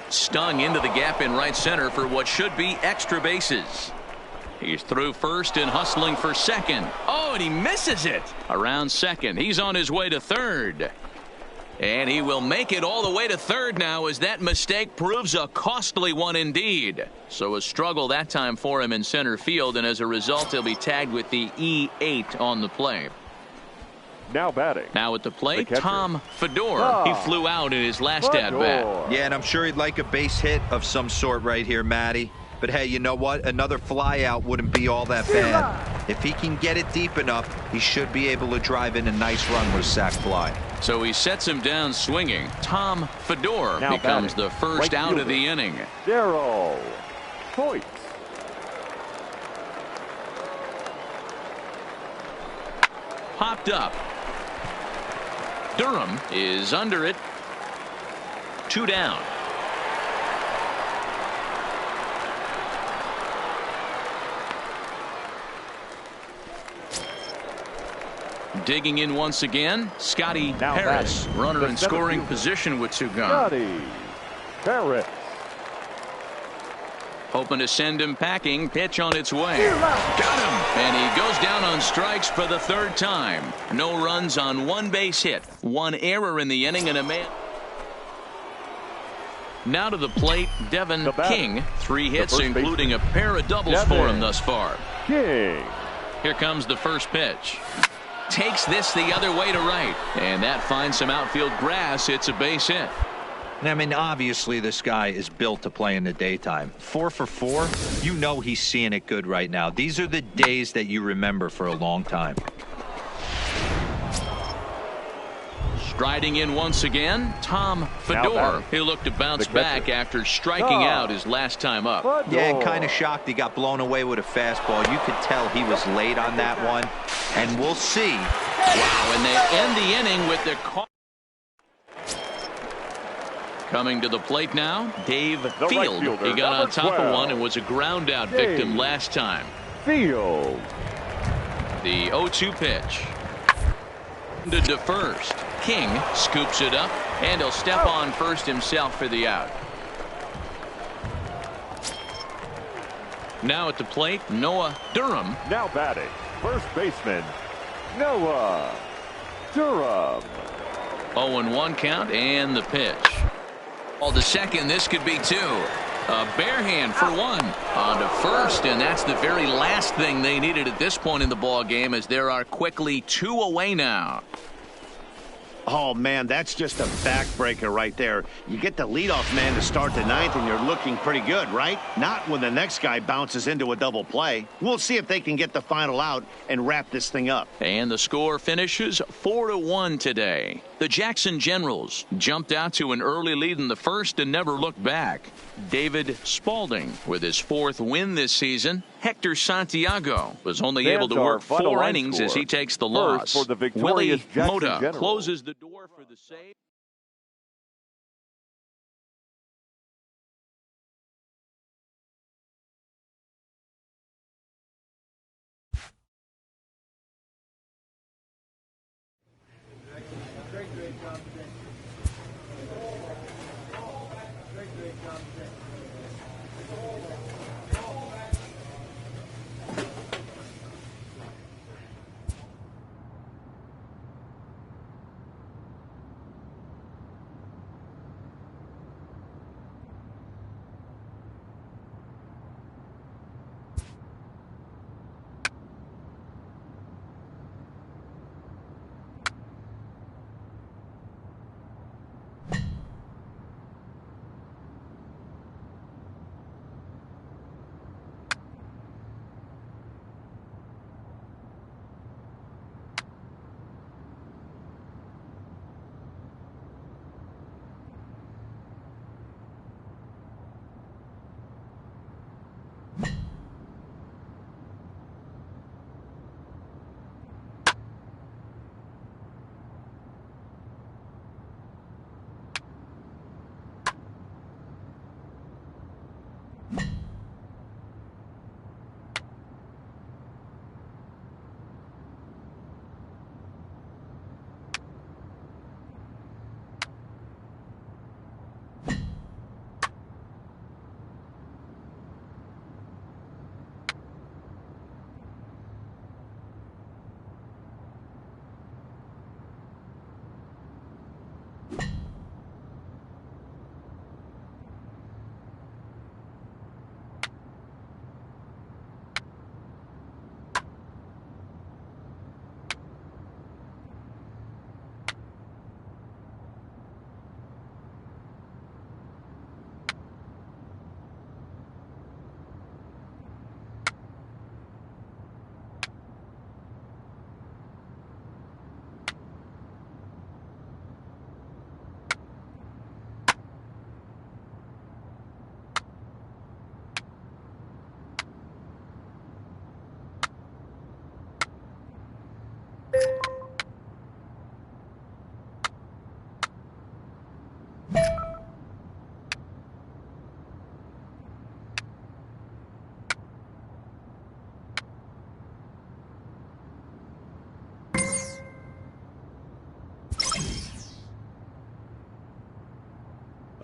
Stung into the gap in right center for what should be extra bases. He's through first and hustling for second. Oh, and he misses it. Around second. He's on his way to third. And he will make it all the way to third now as that mistake proves a costly one indeed. So a struggle that time for him in center field, and as a result he'll be tagged with the E8 on the play. Now batting. Now at the plate, Tom Fedor. He flew out in his last at-bat. Yeah, and I'm sure he'd like a base hit of some sort right here, Matty. But hey, you know what? Another fly out wouldn't be all that bad. If he can get it deep enough, he should be able to drive in a nice run with sac fly. So he sets him down swinging. Tom Fedor now becomes batting. the first out of the inning. Darryl Voit. Popped up. Durham is under it. 2 down. Digging in once again, Scotty Now Harris. batting. Runner The in center scoring fielder. position with 2 gone. Scotty Harris. Hoping to send him packing. Pitch on its way. Got him. And he goes down on strikes for the 3rd time. No runs on 1 base hit. 1 error in the inning and a man. Now to the plate, Devin King. 3 hits, including a pair of doubles for him thus far. King. Here comes the first pitch. Takes this the other way to right. And that finds some outfield grass. It's a base hit. I mean, obviously this guy is built to play in the daytime. 4 for 4, you know he's seeing it good right now. These are the days that you remember for a long time. Striding in once again, Tom Fedor. He'll look to bounce back after striking out his last time up. Yeah, and kind of shocked he got blown away with a fastball. You could tell he was late on that one. And we'll see. Wow, and they end the inning with the call. Coming to the plate now, Dave Field. He got on top of one and was a ground out victim last time. Field. The 0-2 pitch. To first. King scoops it up, and he'll step on first himself for the out. Now at the plate, Noah Durham. Now batting. First baseman, Noah Durham. 0-1 count, and the pitch. Well, the second, this could be 2. A bare hand for 1 on to first, and that's the very last thing they needed at this point in the ball game, as there are quickly 2 away now. Oh, man, that's just a backbreaker right there. You get the leadoff man to start the 9th, and you're looking pretty good, right? Not when the next guy bounces into a double play. We'll see if they can get the final out and wrap this thing up. And the score finishes 4-1 today. The Jackson Generals jumped out to an early lead in the first and never looked back. David Spalding with his 4th win this season. Hector Santiago was only able to work 4 innings as he takes the loss. For the Willie Jackson Mota Generals. closes the door for the save.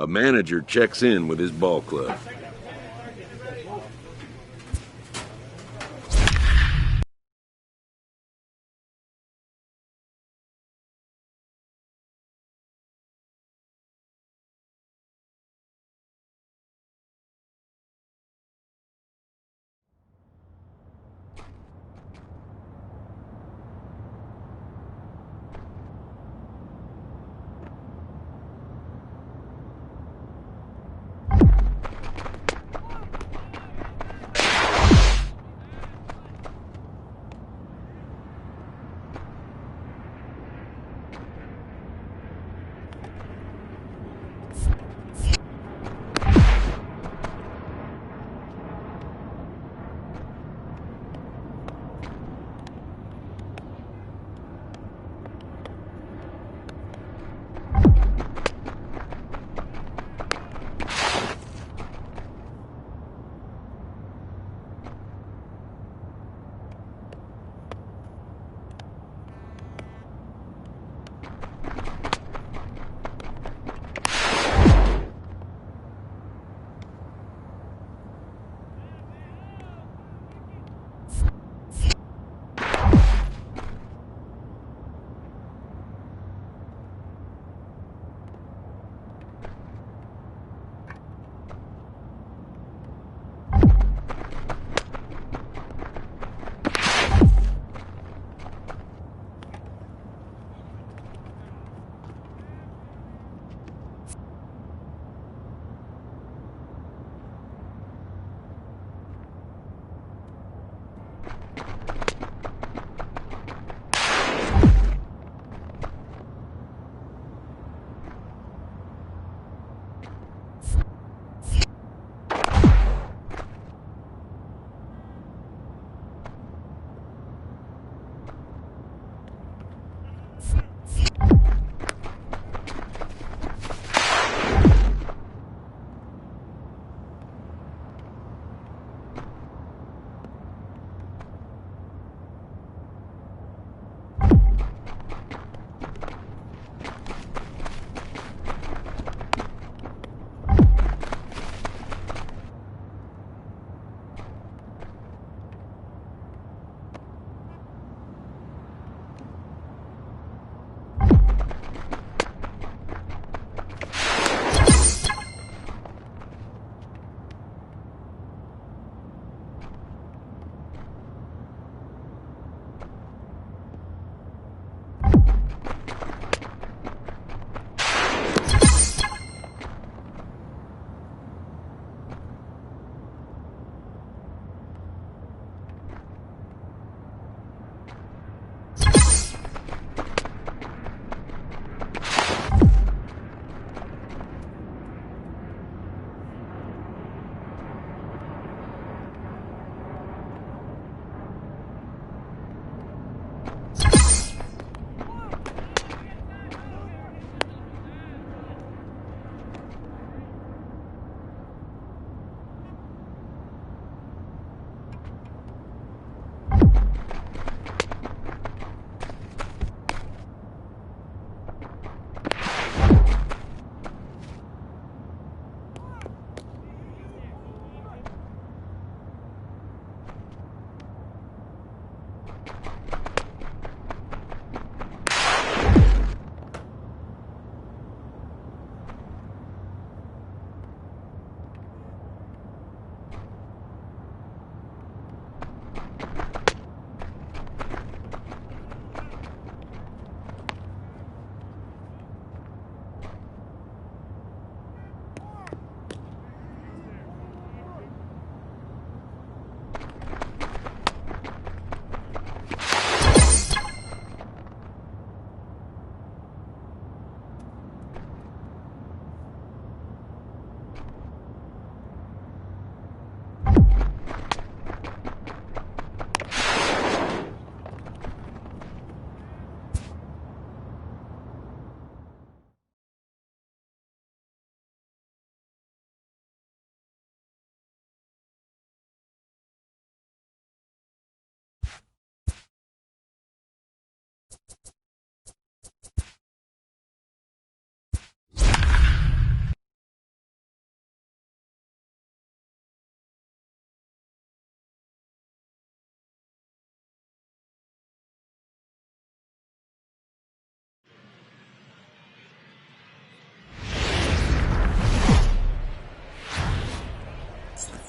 A manager checks in with his ball club.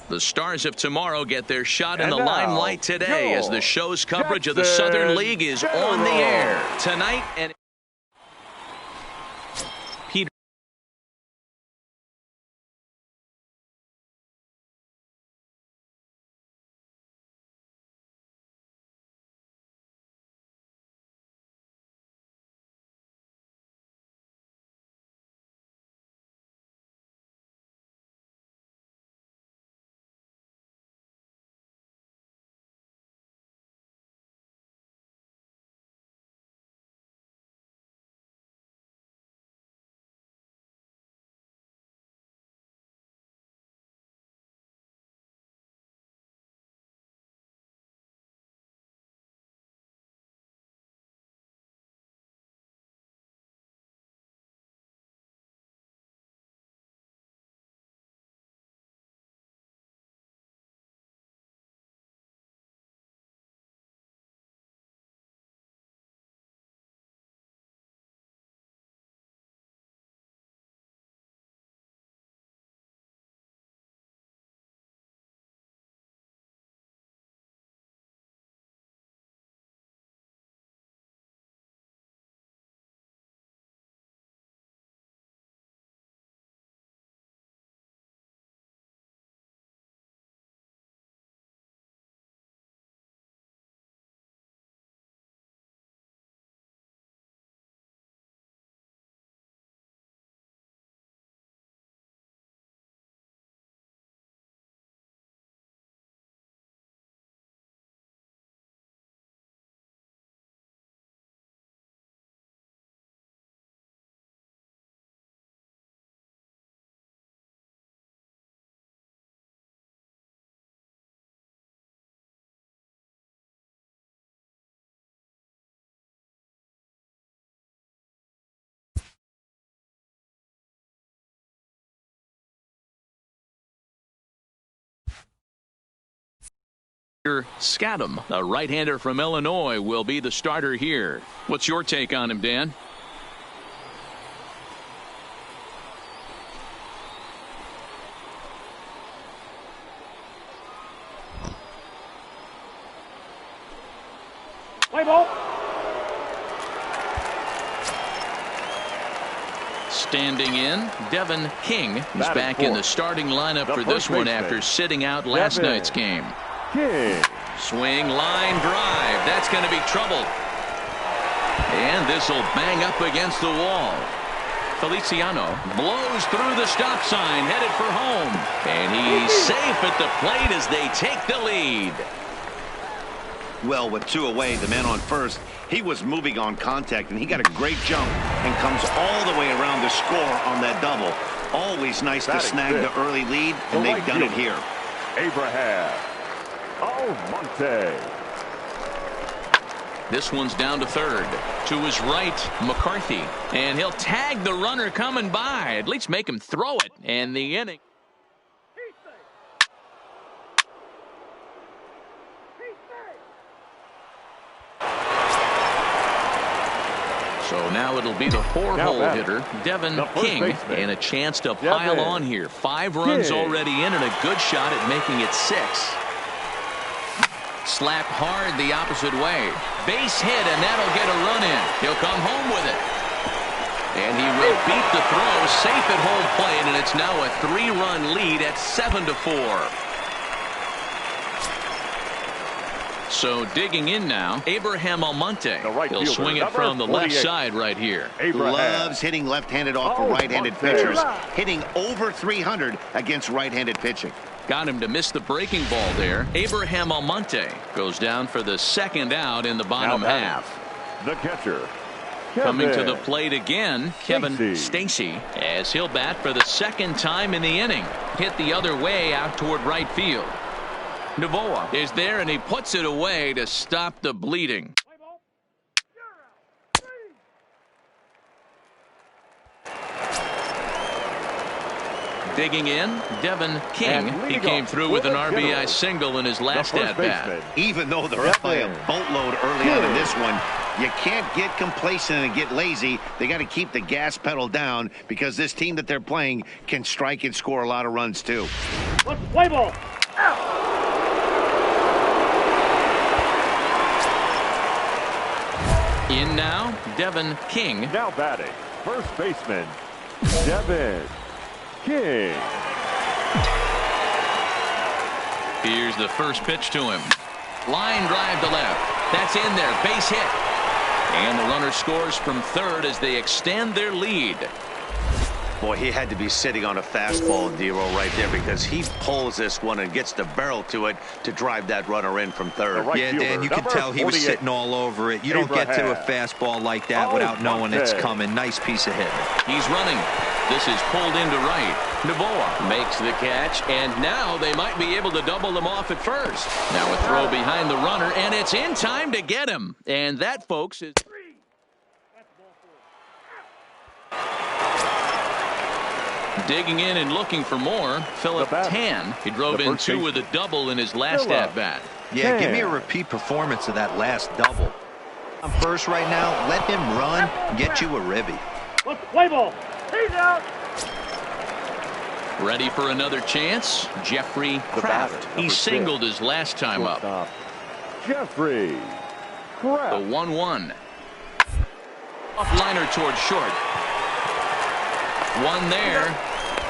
The Stars of tomorrow get their shot in the now, limelight today as the show's coverage of the Southern League is on the air tonight. And Peter. Scadam, a right-hander from Illinois, will be the starter here. What's your take on him, Dan? Play ball. Standing in, Devin King is back in the starting lineup for this one after sitting out last night's game. King. Swing, line, drive. That's going to be trouble. And this will bang up against the wall. Feliciano blows through the stop sign, headed for home. And he's safe at the plate as they take the lead. Well, with two away, the man on first, he was moving on contact, and he got a great jump and comes all the way around to score on that double. Always nice to snag the early lead, and they've done it here. Abraham Almonte. This one's down to third. To his right, McCarthy. And he'll tag the runner coming by. At least make him throw it. And the inning. So now it'll be the four-hole hitter, Devin King, and a chance to pile on here. 5 runs already in and a good shot at making it 6. Slapped hard the opposite way. Base hit, and that'll get a run in. He'll come home with it. And he will beat the throw, safe at home plate, and it's now a 3-run lead at 7-4. So digging in now, Abraham Almonte. He'll swing it from the left side right here. Loves hitting left-handed off of right-handed pitchers. Hitting over 300 against right-handed pitching. Got him to miss the breaking ball there. Abraham Almonte goes down for the second out in the bottom half. The catcher. Coming to the plate again, Kevin Stacy, as he'll bat for the second time in the inning. Hit the other way out toward right field. Novoa is there, and he puts it away to stop the bleeding. Digging in, Devin King. He came through with an RBI single in his last at-bat. Even though they're up by a boatload early on in this one, you can't get complacent and get lazy. They got to keep the gas pedal down because this team that they're playing can strike and score a lot of runs too. Let's play ball. In now, Devin King. Now batting, first baseman, Devin King. Here's the first pitch to him. Line drive to left. That's in there. Base hit. And the runner scores from third as they extend their lead. Boy, he had to be sitting on a fastball, Dero, right there, because he pulls this one and gets the barrel to it to drive that runner in from third. Right yeah, fielder, Dan, you can tell he was sitting all over it. You don't get to a fastball like that without knowing it's coming. Nice piece of hitting. He's running. This is pulled into right. Novoa makes the catch, and now they might be able to double them off at first. Now a throw behind the runner, and it's in time to get him. And that, folks, is... Digging in and looking for more, Philip Tan. He drove in two with a double in his last at-bat. Yeah, give me a repeat performance of that last double. I'm first right now. Let him run and get you a ribby. Let's play ball. He's out. Ready for another chance? Jeffrey Kraft. He singled his last time up. Jeffrey Kraft. The 1-1. Off liner towards short. One there.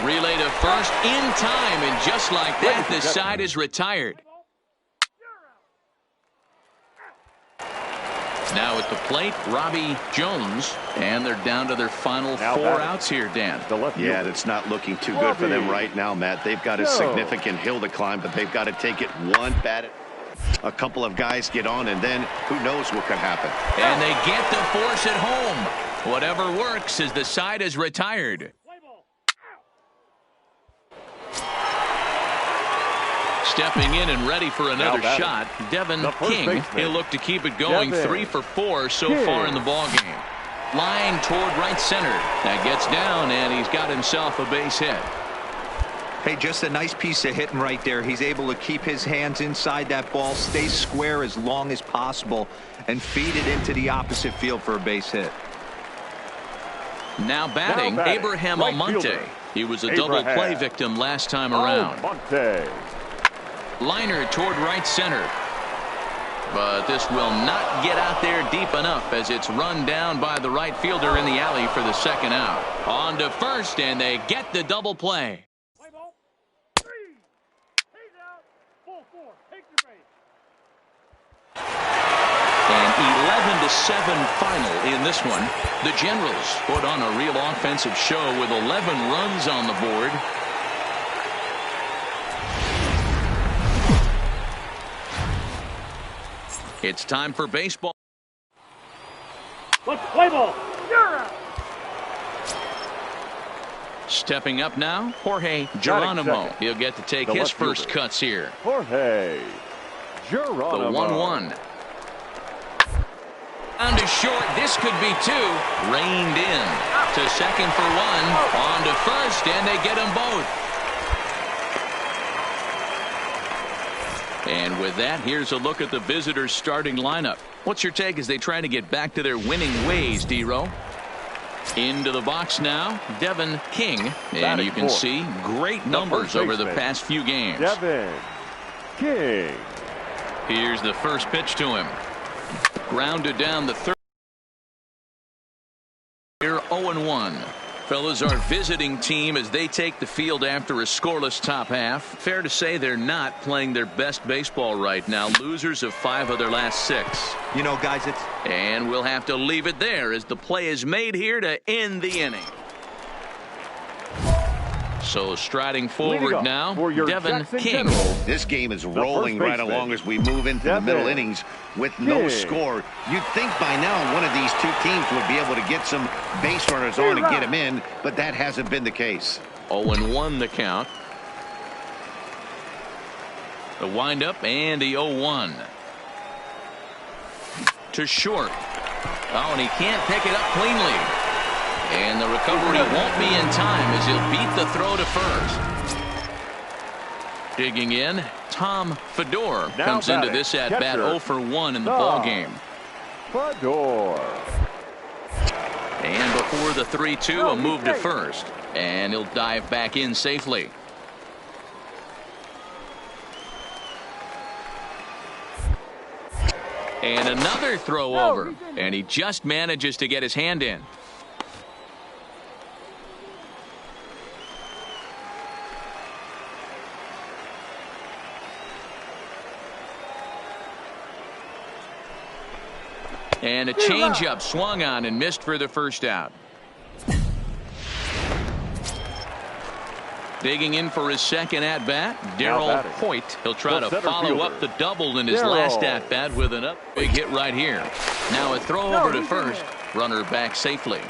Relay to first in time, and just like that, the side is retired. Now at the plate, Robbie Jones, and they're down to their final 4 outs here, Dan. Yeah, that's not looking too good for them right now, Matt. They've got a significant hill to climb, but they've got to take it one bat. A couple of guys get on, and then who knows what could happen. And they get the force at home. Whatever works as the side is retired. Stepping in and ready for another shot, Devin King. He'll look to keep it going. 3 for 4 so far in the ballgame. Line toward right center. That gets down, and he's got himself a base hit. Hey, just a nice piece of hitting right there. He's able to keep his hands inside that ball, stay square as long as possible, and feed it into the opposite field for a base hit. Now batting, Abraham Almonte. He was a double play victim last time around. Liner toward right center. But this will not get out there deep enough as it's run down by the right fielder in the alley for the second out. On to first, and they get the double play. Play ball. 3. He's out. Full 4. Take your base. An 11-7 final in this one. The Generals put on a real offensive show with 11 runs on the board. It's time for baseball. Let's play ball. You're out. Stepping up now, Jorge Geronimo. He'll get to take his first cuts here. Jorge Geronimo. The 1-1. Down to short. This could be 2. Reined in. To second for 1. On to first, and they get them both. And with that, here's a look at the visitors' starting lineup. What's your take as they try to get back to their winning ways, D-Row? Into the box now, Devin King. And you can see great numbers over the past few games. Devin King. Here's the first pitch to him. Grounded down the third. Here 0-1. Fellas, our visiting team as they take the field after a scoreless top half. Fair to say they're not playing their best baseball right now. Losers of 5 of their last 6. You know, guys, it's... And we'll have to leave it there as the play is made here to end the inning. So striding forward now, Devin King. This game is rolling right along as we move into the middle innings with no score. You'd think by now one of these two teams would be able to get some base runners on and get them in, but that hasn't been the case. 0-1 the count. The windup and the 0-1. To short. Oh, and he can't pick it up cleanly. And the recovery won't be in time as he'll beat the throw to first. Digging in, Tom Fedor comes into this at-bat 0 for 1 in the ballgame. Fedor. And before the 3-2, a move to first. And he'll dive back in safely. And another throw over. And he just manages to get his hand in. And a changeup swung on and missed for the first out. Digging in for his second at-bat, Darryl Hoyt. He'll try to follow up the double in his last at-bat with a big hit right here. Now a throw over to first. Runner back safely.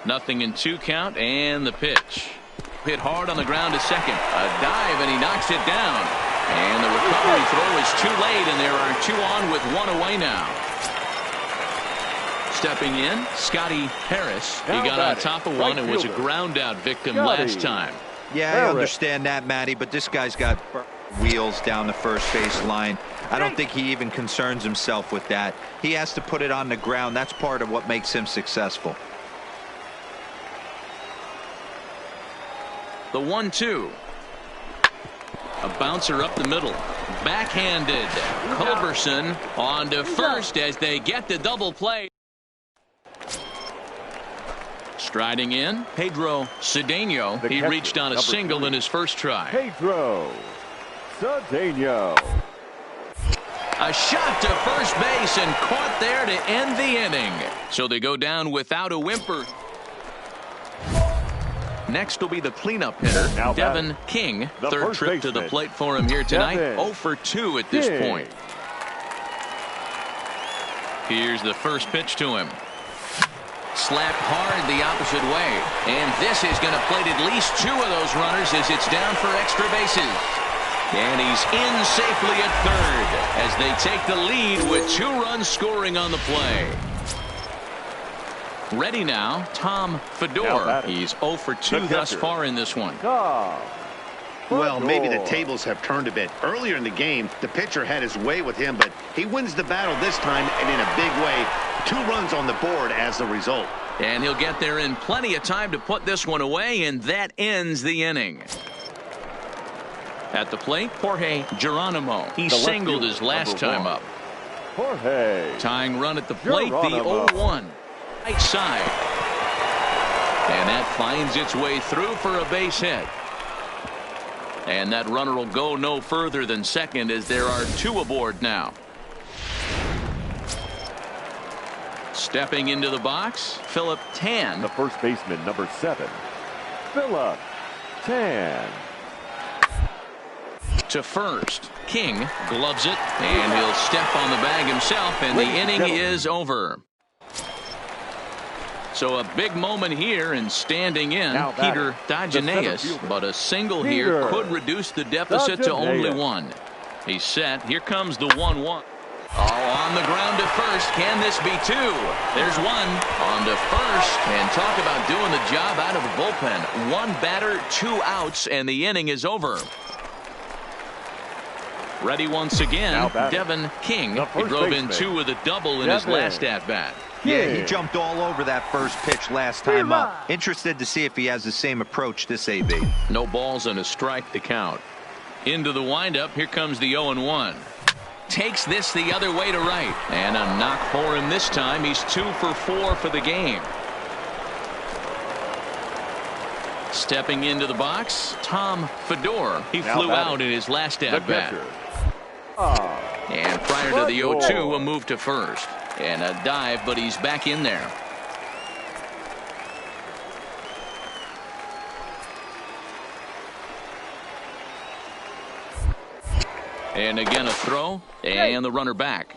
Nothing in 2 count, and the pitch. Hit hard on the ground to second. A dive, and he knocks it down. And the recovery throw is too late, and there are 2 on with 1 away now. Stepping in, Scotty Harris. He got on top of one and was a ground-out victim last time. Yeah, I understand that, Matty, but this guy's got wheels down the first base line. I don't think he even concerns himself with that. He has to put it on the ground. That's part of what makes him successful. The 1-2. A bouncer up the middle. Backhanded. Culberson on to first as they get the double play. Striding in, Pedro Cedeno. He reached on a single in his first try. Pedro Cedeno. A shot to first base and caught there to end the inning. So they go down without a whimper. Next will be the cleanup hitter, Devin King. Third trip to the plate for him here tonight. 0 for 2 at this point. Here's the first pitch to him. Slapped hard the opposite way. And this is going to plate at least 2 of those runners as it's down for extra bases. And he's in safely at third as they take the lead with 2 runs scoring on the play. Ready now, Tom Fedor. He's 0 for 2 thus far in this one. Well, maybe the tables have turned a bit. Earlier in the game, the pitcher had his way with him, but he wins the battle this time, and in a big way. 2 runs on the board as the result. And he'll get there in plenty of time to put this one away, and that ends the inning. At the plate, Jorge Geronimo. He singled his last time up. Jorge. Tying run at the plate, the 0-1. Right side. And that finds its way through for a base hit. And that runner will go no further than second as there are 2 aboard now. Stepping into the box, Philip Tan. The first baseman, number 7, Philip Tan. To first, King gloves it, and he'll step on the bag himself, and the inning is over. So a big moment here, and standing in, Peter Dageneus, but a single here could reduce the deficit to only 1. He's set. Here comes the 1-1. Oh, on the ground to first. Can this be 2? There's 1 on to first, and talk about doing the job out of the bullpen. 1 batter, 2 outs, and the inning is over. Ready once again, Devin King. He drove in 2 with a double in his last at-bat. Yeah, he jumped all over that first pitch last time up. Interested to see if he has the same approach this AB. No balls and a strike to count. Into the windup, here comes the 0-1. Takes this the other way to right. And a knock for him this time. He's 2 for 4 for the game. Stepping into the box, Tom Fedor. He flew out in his last at-bat. And prior to the 0-2, a move to first. And a dive, but he's back in there. And again a throw, and the runner back.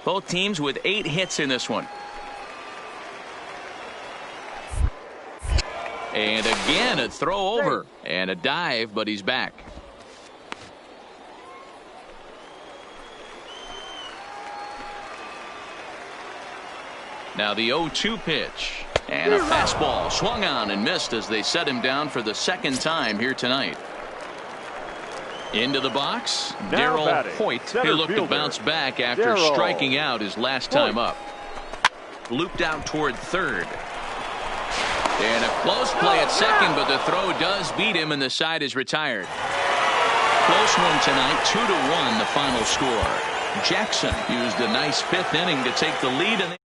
Both teams with 8 hits in this one. And again a throw over, and a dive, but he's back. Now the 0-2 pitch. And a fastball swung on and missed as they set him down for the 2nd time here tonight. Into the box, Darryl Hoyt. He looked to bounce back after striking out his last time up. looped out toward third. And a close play at second, but the throw does beat him, and the side is retired. Close one tonight, 2-1 the final score. Jackson used a nice fifth inning to take the lead.